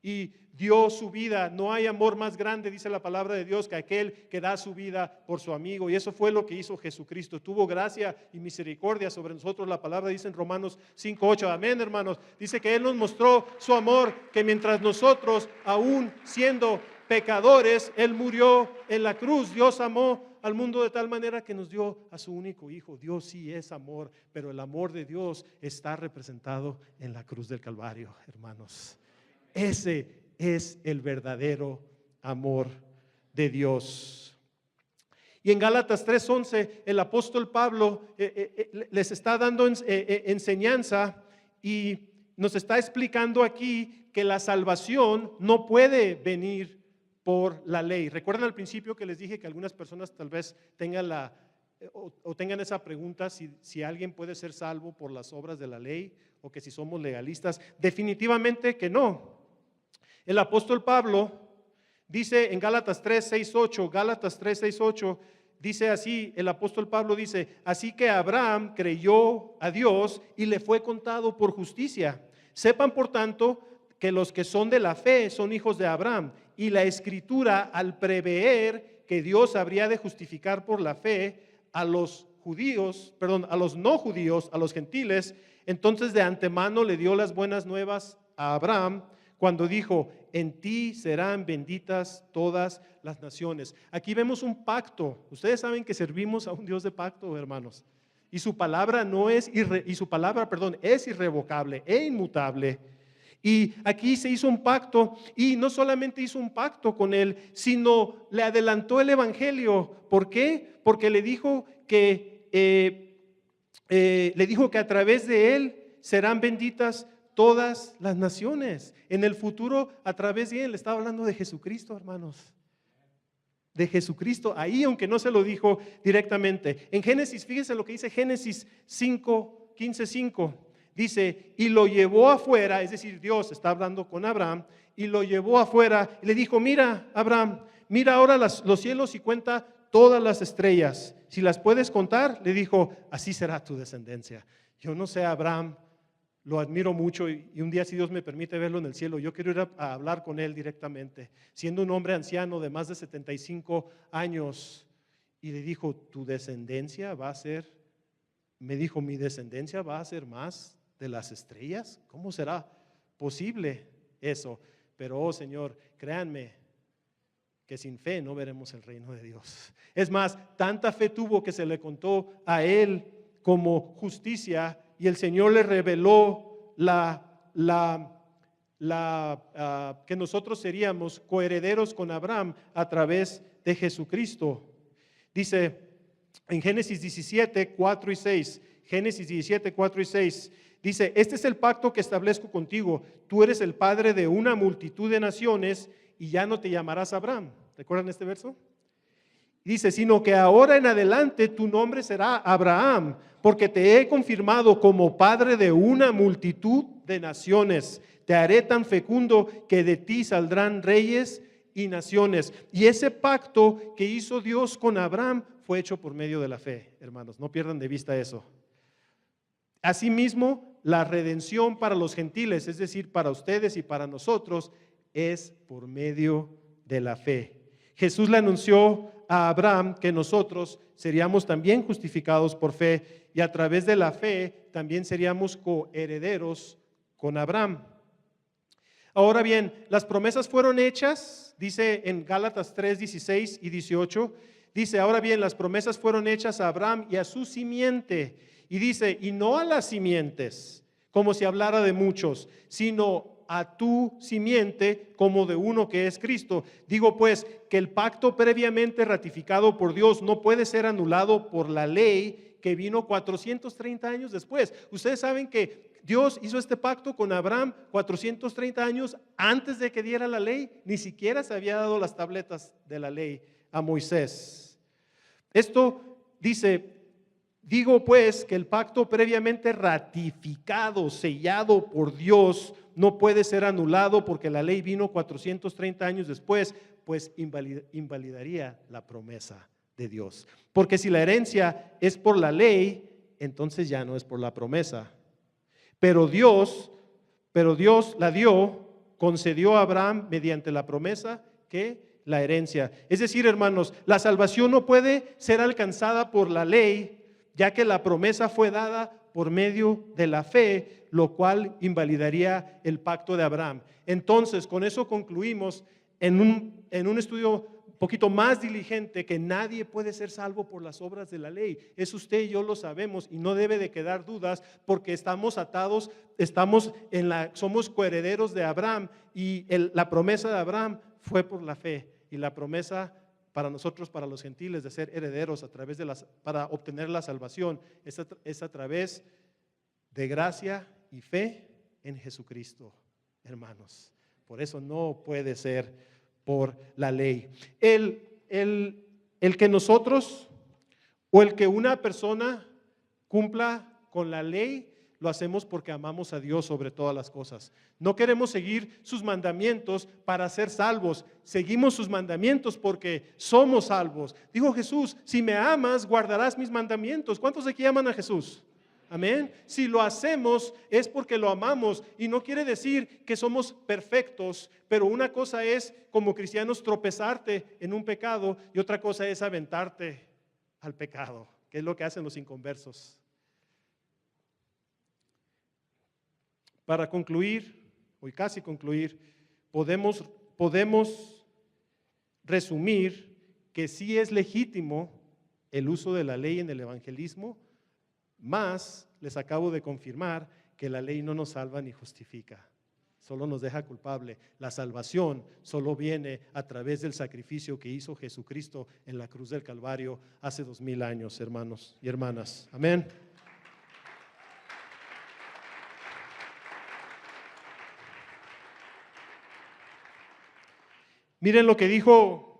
y dio su vida. No hay amor más grande, dice la palabra de Dios, que aquel que da su vida por su amigo, y eso fue lo que hizo Jesucristo. Tuvo gracia y misericordia sobre nosotros. La palabra dice en Romanos 5:8, amén, hermanos, dice que Él nos mostró su amor, que mientras nosotros, aún siendo pecadores, Él murió en la cruz. Dios amó al mundo de tal manera que nos dio a su único hijo. Dios sí es amor, pero el amor de Dios está representado en la cruz del Calvario, hermanos. Ese es el verdadero amor de Dios. Y en Gálatas 3:11 el apóstol Pablo les está dando enseñanza y nos está explicando aquí que la salvación no puede venir por la ley. ¿Recuerdan al principio que les dije que algunas personas tal vez tengan tengan esa pregunta si alguien puede ser salvo por las obras de la ley o que si somos legalistas? Definitivamente que no. El apóstol Pablo dice en Gálatas 3:6-8, dice así, el apóstol Pablo dice, así que Abraham creyó a Dios y le fue contado por justicia. Sepan por tanto que los que son de la fe son hijos de Abraham, y la Escritura, al prever que Dios habría de justificar por la fe a los no judíos, a los gentiles, entonces de antemano le dio las buenas nuevas a Abraham cuando dijo, en ti serán benditas todas las naciones. Aquí vemos un pacto. Ustedes saben que servimos a un Dios de pacto, hermanos, y su palabra es irrevocable e inmutable. Y aquí se hizo un pacto, y no solamente hizo un pacto con él, sino le adelantó el evangelio. ¿Por qué? Porque le dijo que a través de él serán benditas todas las naciones. En el futuro, a través de él, le estaba hablando de Jesucristo, hermanos. De Jesucristo, ahí aunque no se lo dijo directamente. En Génesis, fíjense lo que dice Génesis 5, 15:5. Dice, y lo llevó afuera, es decir, Dios está hablando con Abraham, y lo llevó afuera, y le dijo, mira, Abraham, mira ahora los cielos y cuenta todas las estrellas. Si las puedes contar, le dijo, así será tu descendencia. Yo no sé, Abraham, lo admiro mucho y un día, si Dios me permite verlo en el cielo, yo quiero ir a hablar con él directamente, siendo un hombre anciano de más de 75 años. Y le dijo, tu descendencia va a ser, me dijo, mi descendencia va a ser más de las estrellas. ¿Cómo será posible eso? Pero, oh Señor, créanme que sin fe no veremos el reino de Dios. Es más, tanta fe tuvo que se le contó a él como justicia, y el Señor le reveló que nosotros seríamos coherederos con Abraham a través de Jesucristo. Dice en Génesis 17, 4 y 6, Génesis 17, 4 y 6, dice, este es el pacto que establezco contigo, tú eres el padre de una multitud de naciones y ya no te llamarás Abraham. ¿Recuerdan este verso? Dice, sino que ahora en adelante tu nombre será Abraham, porque te he confirmado como padre de una multitud de naciones. Te haré tan fecundo que de ti saldrán reyes y naciones. Y ese pacto que hizo Dios con Abraham fue hecho por medio de la fe, hermanos. No pierdan de vista eso. Asimismo, la redención para los gentiles, es decir, para ustedes y para nosotros, es por medio de la fe. Jesús le anunció a Abraham que nosotros seríamos también justificados por fe, y a través de la fe también seríamos coherederos con Abraham. Ahora bien, las promesas fueron hechas, dice en Gálatas 3, 16 y 18, dice, ahora bien, las promesas fueron hechas a Abraham y a su simiente, y dice, y no a las simientes, como si hablara de muchos, sino a tu simiente, como de uno que es Cristo. Digo pues que el pacto previamente ratificado por Dios no puede ser anulado por la ley que vino 430 años después. Ustedes saben que Dios hizo este pacto con Abraham 430 años antes de que diera la ley. Ni siquiera se había dado las tabletas de la ley a Moisés. Esto dice, digo pues que el pacto previamente ratificado, sellado por Dios, no puede ser anulado porque la ley vino 430 años después, pues invalidaría la promesa de Dios. Porque si la herencia es por la ley, entonces ya no es por la promesa. Pero Dios la dio, concedió a Abraham mediante la promesa que la herencia. Es decir, hermanos, la salvación no puede ser alcanzada por la ley, ya que la promesa fue dada por medio de la fe, lo cual invalidaría el pacto de Abraham. Entonces, con eso concluimos en un estudio un poquito más diligente que nadie puede ser salvo por las obras de la ley. Es usted y yo lo sabemos, y no debe de quedar dudas, porque estamos atados, somos coherederos de Abraham, y la promesa de Abraham fue por la fe, y la promesa para nosotros, para los gentiles, de ser herederos para obtener la salvación, es a través de gracia y fe en Jesucristo, hermanos. Por eso no puede ser por la ley. El que nosotros o el que una persona cumpla con la ley, lo hacemos porque amamos a Dios sobre todas las cosas. No queremos seguir sus mandamientos para ser salvos. Seguimos sus mandamientos porque somos salvos. Dijo Jesús, si me amas, guardarás mis mandamientos. ¿Cuántos de aquí aman a Jesús? Amén. Si lo hacemos es porque lo amamos, y no quiere decir que somos perfectos, pero una cosa es como cristianos tropezarte en un pecado y otra cosa es aventarte al pecado, que es lo que hacen los inconversos. Para concluir, o casi concluir, podemos resumir que sí es legítimo el uso de la ley en el evangelismo, más les acabo de confirmar que la ley no nos salva ni justifica, solo nos deja culpable. La salvación solo viene a través del sacrificio que hizo Jesucristo en la cruz del Calvario hace 2000 años, hermanos y hermanas. Amén. Miren lo que dijo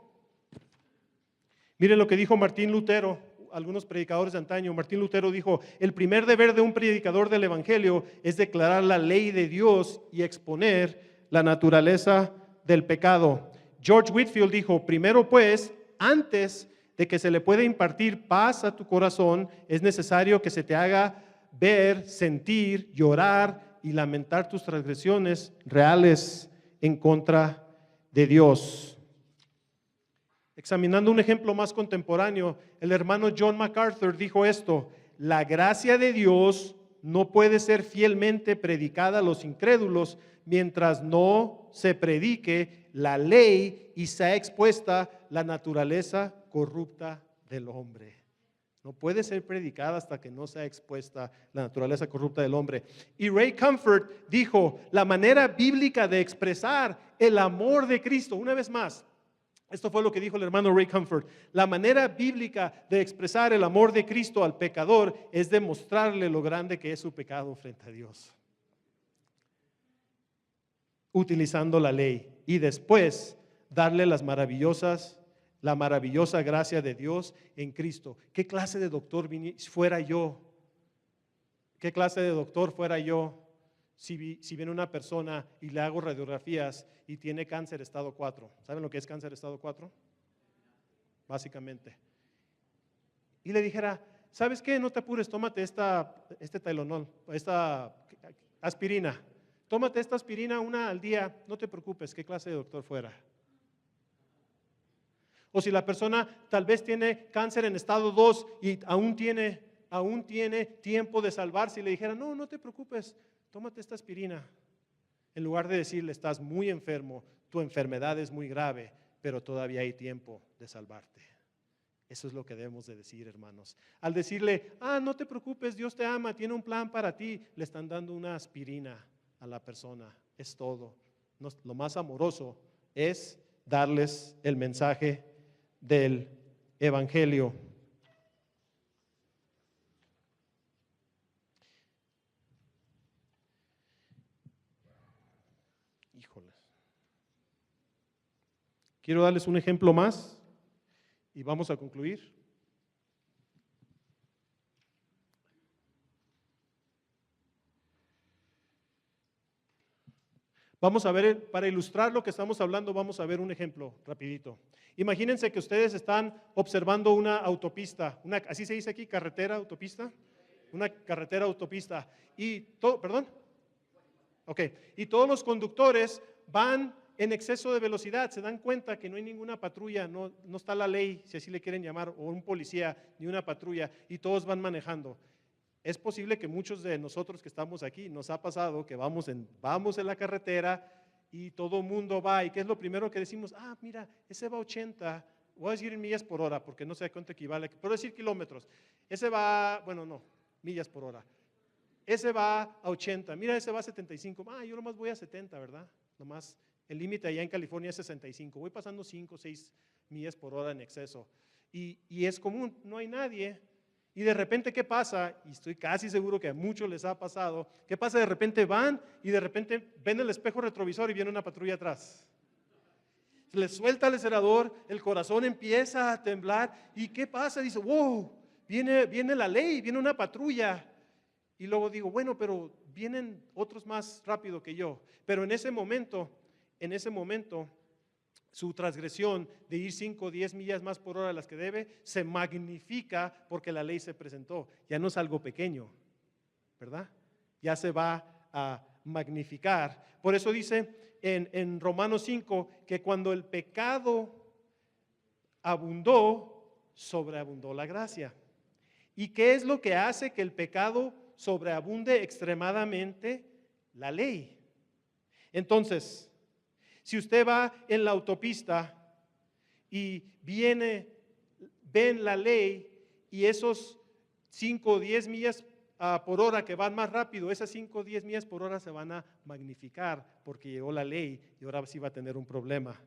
Martín Lutero, algunos predicadores de antaño. Martín Lutero dijo: el primer deber de un predicador del evangelio es declarar la ley de Dios y exponer la naturaleza del pecado. George Whitefield dijo: primero pues, antes de que se le pueda impartir paz a tu corazón, es necesario que se te haga ver, sentir, llorar y lamentar tus transgresiones reales en contra de Dios. Examinando un ejemplo más contemporáneo, el hermano John MacArthur dijo esto: la gracia de Dios no puede ser fielmente predicada a los incrédulos mientras no se predique la ley y sea expuesta la naturaleza corrupta del hombre. No puede ser predicada hasta que no sea expuesta la naturaleza corrupta del hombre. Y Ray Comfort dijo: la manera bíblica de expresar el amor de Cristo, una vez más, esto fue lo que dijo el hermano Ray Comfort: la manera bíblica de expresar el amor de Cristo al pecador es demostrarle lo grande que es su pecado frente a Dios, utilizando la ley, y después darle la maravillosa gracia de Dios en Cristo. ¿Qué clase de doctor fuera yo? ¿Qué clase de doctor fuera yo si viene una persona y le hago radiografías y tiene cáncer estado 4? ¿Saben lo que es cáncer estado 4? Básicamente. Y le dijera: ¿sabes qué? No te apures, tómate este Tylenol, esta aspirina. Tómate esta aspirina una al día, no te preocupes. ¿Qué clase de doctor fuera? O si la persona tal vez tiene cáncer en estado 2 y aún tiene tiempo de salvarse, y le dijera: no te preocupes, tómate esta aspirina. En lugar de decirle: estás muy enfermo, tu enfermedad es muy grave, pero todavía hay tiempo de salvarte. Eso es lo que debemos de decir, hermanos. Al decirle: no te preocupes, Dios te ama, tiene un plan para ti, le están dando una aspirina a la persona. Es todo. Lo más amoroso es darles el mensaje del evangelio. Híjoles. Quiero darles un ejemplo más y vamos a concluir. Vamos a ver, para ilustrar lo que estamos hablando, vamos a ver un ejemplo rapidito. Imagínense que ustedes están observando una autopista, así se dice aquí, carretera, autopista, una carretera autopista, y todos los conductores van en exceso de velocidad. Se dan cuenta que no hay ninguna patrulla, no está la ley, si así le quieren llamar, o un policía, ni una patrulla, y todos van manejando. Es posible que muchos de nosotros que estamos aquí nos ha pasado que vamos en la carretera y todo el mundo va, y ¿qué es lo primero que decimos? Mira, ese va a 80, voy a decir en millas por hora porque no sé a cuánto equivale, puedo decir kilómetros. Ese va, millas por hora. Ese va a 80, mira, ese va a 75. Yo nomás voy a 70, ¿verdad? Nomás el límite allá en California es 65. Voy pasando 5 o 6 millas por hora en exceso. Y es común, no hay nadie. Y de repente, ¿qué pasa? Y estoy casi seguro que a muchos les ha pasado. ¿Qué pasa? De repente van y de repente ven el espejo retrovisor y viene una patrulla atrás. Les suelta el acelerador, el corazón empieza a temblar. ¿Y qué pasa? Dice: wow, viene la ley, viene una patrulla. Y luego digo: bueno, pero vienen otros más rápido que yo. Pero en ese momento, su transgresión de ir 5 o 10 millas más por hora de las que debe se magnifica porque la ley se presentó. Ya no es algo pequeño, ¿verdad? Ya se va a magnificar. Por eso dice en Romanos 5 que cuando el pecado abundó, sobreabundó la gracia. ¿Y qué es lo que hace que el pecado sobreabunde extremadamente? La ley. Entonces, si usted va en la autopista y ven la ley y esos 5 o 10 millas por hora que van más rápido, esas 5 o 10 millas por hora se van a magnificar porque llegó la ley y ahora sí va a tener un problema.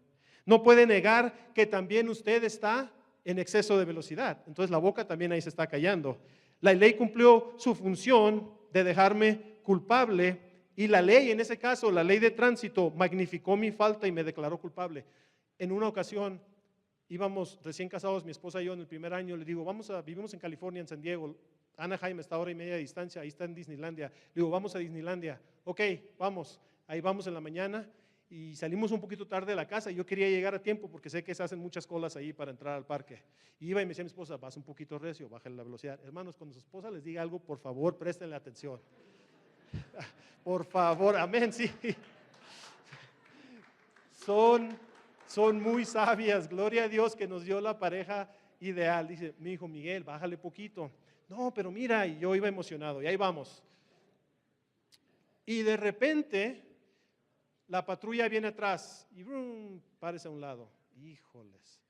No puede negar que también usted está en exceso de velocidad. Entonces la boca también ahí se está callando. La ley cumplió su función de dejarme culpable y la ley, en ese caso, la ley de tránsito, magnificó mi falta y me declaró culpable. En una ocasión, íbamos recién casados, mi esposa y yo en el primer año, le digo, vivimos en California, en San Diego, Anaheim está a hora y media de distancia, ahí está en Disneylandia. Le digo, vamos a Disneylandia. Ok, vamos. Ahí vamos en la mañana y salimos un poquito tarde de la casa. Yo quería llegar a tiempo porque sé que se hacen muchas colas ahí para entrar al parque. Y iba y me decía mi esposa, vas un poquito recio, bájale la velocidad. Hermanos, cuando su esposa les diga algo, por favor, préstenle atención. Por favor, amén, sí. Son muy sabias, gloria a Dios que nos dio la pareja ideal. Dice, mi hijo Miguel, bájale poquito. No, pero mira, y yo iba emocionado, y ahí vamos. Y de repente, la patrulla viene atrás, y párese a un lado. Híjoles.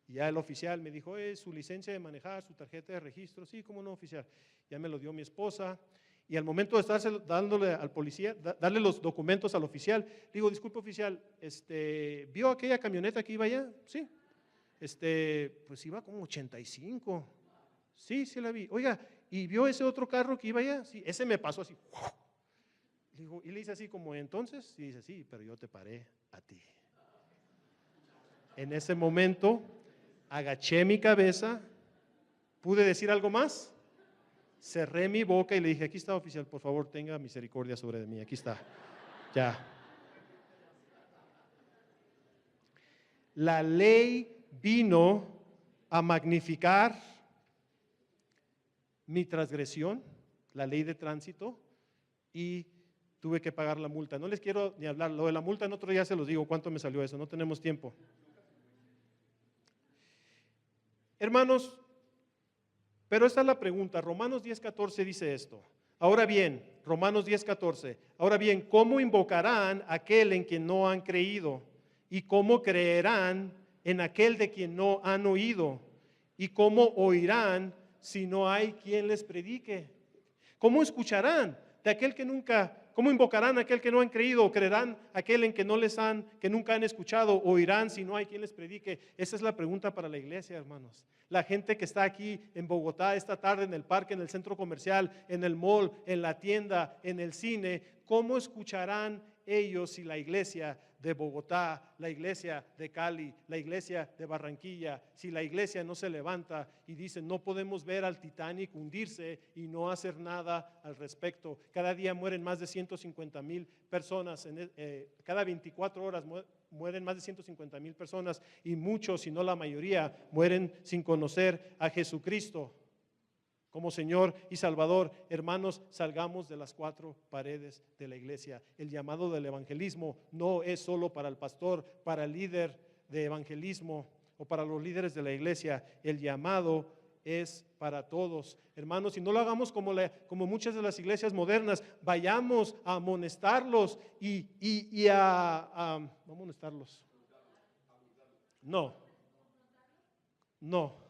Y ya el oficial me dijo, su licencia de manejar, su tarjeta de registro. Sí, cómo no, oficial. Ya me lo dio mi esposa. Y al momento de estarse dándole al policía, darle los documentos al oficial, digo, disculpe oficial, ¿vio aquella camioneta que iba allá? Sí. Pues iba como 85. Sí, sí la vi. Oiga, ¿y vio ese otro carro que iba allá? Sí, ese me pasó así. Digo, y le dice así como, entonces, y dice, sí, pero yo te paré a ti. En ese momento, agaché mi cabeza, ¿pude decir algo más? Cerré mi boca y le dije, aquí está oficial, por favor tenga misericordia sobre mí, aquí está, ya. La ley vino a magnificar mi transgresión, la ley de tránsito, y tuve que pagar la multa. No les quiero ni hablar, lo de la multa en otro día se los digo, cuánto me salió eso, no tenemos tiempo. Hermanos, pero esta es la pregunta, Romanos 10:14 dice esto. Ahora bien, Romanos 10:14, ahora bien, ¿cómo invocarán a aquel en quien no han creído? ¿Y cómo creerán en aquel de quien no han oído? ¿Y cómo oirán si no hay quien les predique? ¿Cómo escucharán de aquel que nunca, cómo invocarán a aquel que no han creído? ¿O creerán a aquel en que que nunca han escuchado? ¿O oirán si no hay quien les predique? Esa es la pregunta para la iglesia, hermanos. La gente que está aquí en Bogotá esta tarde, en el parque, en el centro comercial, en el mall, en la tienda, en el cine, ¿cómo escucharán ellos si la iglesia de Bogotá, la iglesia de Cali, la iglesia de Barranquilla, si la iglesia no se levanta y dice no podemos ver al Titanic hundirse y no hacer nada al respecto? Cada día mueren más de 150,000 personas, cada 24 horas mueren más de 150,000 personas y muchos, si no la mayoría, mueren sin conocer a Jesucristo como Señor y Salvador. Hermanos, salgamos de las 4 paredes de la iglesia. El llamado del evangelismo no es solo para el pastor, para el líder de evangelismo o para los líderes de la iglesia. El llamado es para todos. Hermanos, y no lo hagamos como muchas de las iglesias modernas, vayamos a amonestarlos y a amonestarlos. No. No.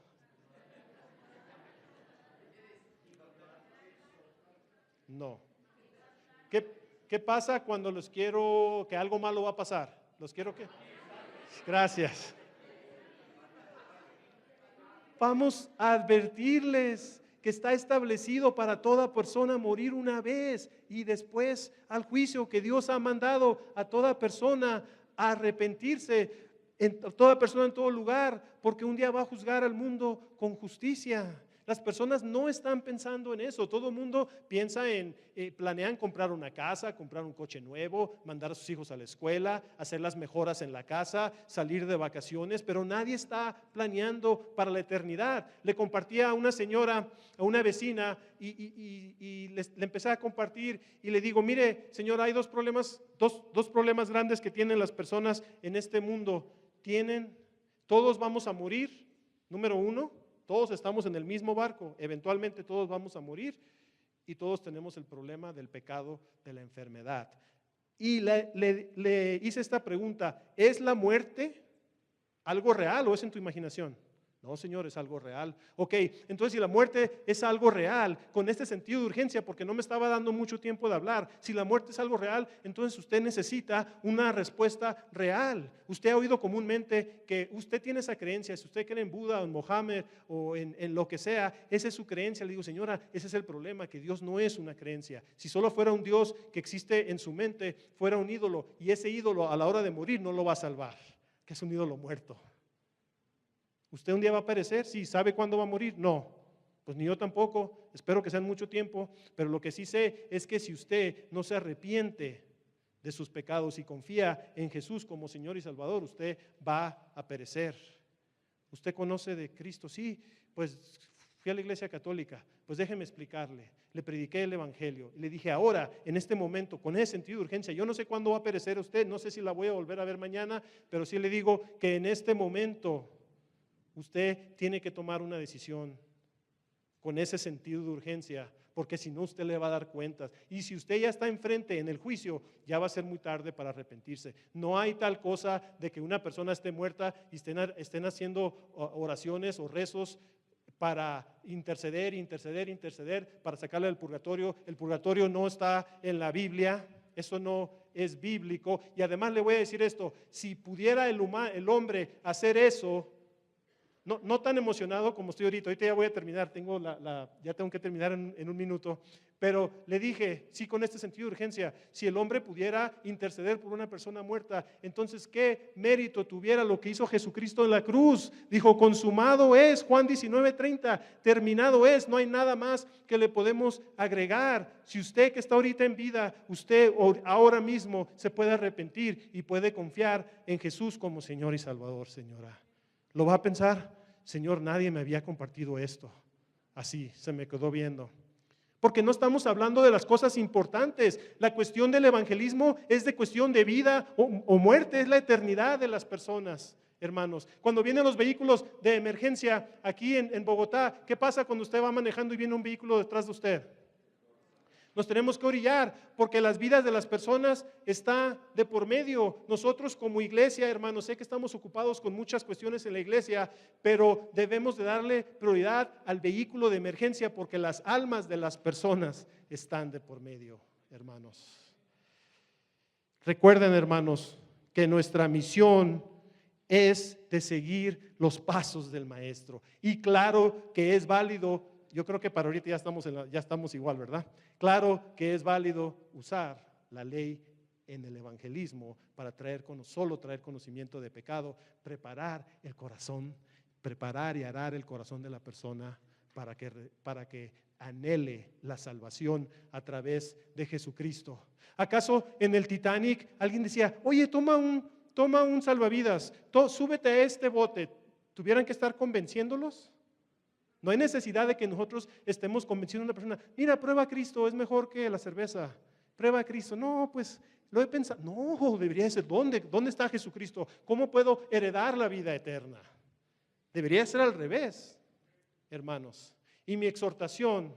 ¿Qué pasa cuando los quiero que algo malo va a pasar? ¿Los quiero que? Gracias. Vamos a advertirles que está establecido para toda persona morir una vez y después al juicio, que Dios ha mandado a toda persona a arrepentirse, toda persona en todo lugar, porque un día va a juzgar al mundo con justicia. Las personas no están pensando en eso. Todo el mundo piensa planean comprar una casa, comprar un coche nuevo, mandar a sus hijos a la escuela, hacer las mejoras en la casa, salir de vacaciones, pero nadie está planeando para la eternidad. Le compartía a una señora, a una vecina, y le empecé a compartir y le digo, mire señora, hay dos problemas grandes que tienen las personas en este mundo. Todos vamos a morir, número 1. Todos estamos en el mismo barco, eventualmente todos vamos a morir y todos tenemos el problema del pecado, de la enfermedad. Y le hice esta pregunta, ¿es la muerte algo real o es en tu imaginación? No, Señor, es algo real. Ok, entonces si la muerte es algo real, con este sentido de urgencia, porque no me estaba dando mucho tiempo de hablar, si la muerte es algo real, entonces usted necesita una respuesta real. Usted ha oído comúnmente que usted tiene esa creencia, si usted cree en Buda o en Mohammed o en lo que sea, esa es su creencia. Le digo, señora, ese es el problema, que Dios no es una creencia. Si solo fuera un Dios que existe en su mente, fuera un ídolo, y ese ídolo a la hora de morir no lo va a salvar, que es un ídolo muerto. ¿Usted un día va a perecer? Sí. ¿Sabe cuándo va a morir? No. Pues ni yo tampoco, espero que sea en mucho tiempo, pero lo que sí sé es que si usted no se arrepiente de sus pecados y confía en Jesús como Señor y Salvador, usted va a perecer. ¿Usted conoce de Cristo? Sí, pues fui a la iglesia católica. Pues déjeme explicarle, le prediqué el evangelio y le dije, ahora, en este momento, con ese sentido de urgencia, yo no sé cuándo va a perecer usted, no sé si la voy a volver a ver mañana, pero sí le digo que en este momento usted tiene que tomar una decisión con ese sentido de urgencia, porque si no usted le va a dar cuentas. Y si usted ya está enfrente en el juicio, ya va a ser muy tarde para arrepentirse. No hay tal cosa de que una persona esté muerta y estén haciendo oraciones o rezos para interceder, para sacarle del purgatorio. El purgatorio no está en la Biblia, eso no es bíblico. Y además le voy a decir esto, si pudiera el hombre hacer eso, no tan emocionado como estoy ahorita ya voy a terminar, ya tengo que terminar en un minuto, pero le dije, sí, con este sentido de urgencia, si el hombre pudiera interceder por una persona muerta, entonces ¿qué mérito tuviera lo que hizo Jesucristo en la cruz? Dijo, consumado es, Juan 19:30, terminado es, no hay nada más que le podemos agregar. Si usted que está ahorita en vida, usted ahora mismo se puede arrepentir y puede confiar en Jesús como Señor y Salvador, señora. ¿Lo va a pensar? Señor, nadie me había compartido esto. Así se me quedó viendo. Porque no estamos hablando de las cosas importantes. La cuestión del evangelismo es de cuestión de vida o muerte, es la eternidad de las personas, hermanos. Cuando vienen los vehículos de emergencia aquí en Bogotá, ¿qué pasa cuando usted va manejando y viene un vehículo detrás de usted? Nos tenemos que orillar porque las vidas de las personas están de por medio. Nosotros como iglesia, hermanos, sé que estamos ocupados con muchas cuestiones en la iglesia, pero debemos de darle prioridad al vehículo de emergencia porque las almas de las personas están de por medio, hermanos. Recuerden, hermanos, que nuestra misión es de seguir los pasos del Maestro. Y claro que es válido. Yo creo que para ahorita ya estamos igual, ¿verdad? Claro que es válido usar la ley en el evangelismo para solo traer conocimiento de pecado, preparar el corazón, preparar y arar el corazón de la persona para que anhele la salvación a través de Jesucristo. ¿Acaso en el Titanic alguien decía, oye, toma un salvavidas, súbete a este bote? ¿Tuvieran que estar convenciéndolos? No hay necesidad de que nosotros estemos convenciendo a una persona, mira, prueba a Cristo, es mejor que la cerveza, prueba a Cristo. No, pues lo he pensado, no, debería ser, ¿dónde está Jesucristo? ¿Cómo puedo heredar la vida eterna? Debería ser al revés, hermanos. Y mi exhortación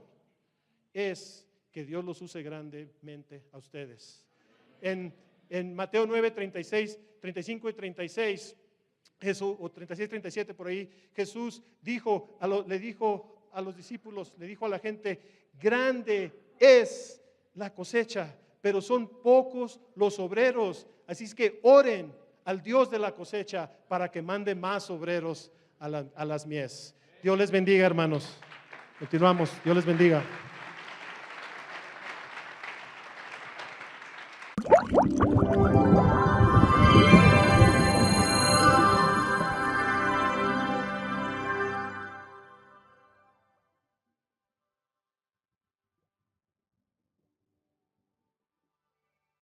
es que Dios los use grandemente a ustedes. En Mateo 9, 35 y 36, Jesús, o 36, 37 por ahí, Jesús le dijo a los discípulos, le dijo a la gente, grande es la cosecha, pero son pocos los obreros, así es que oren al Dios de la cosecha para que mande más obreros a las mies. Dios les bendiga, hermanos. Continuamos, Dios les bendiga.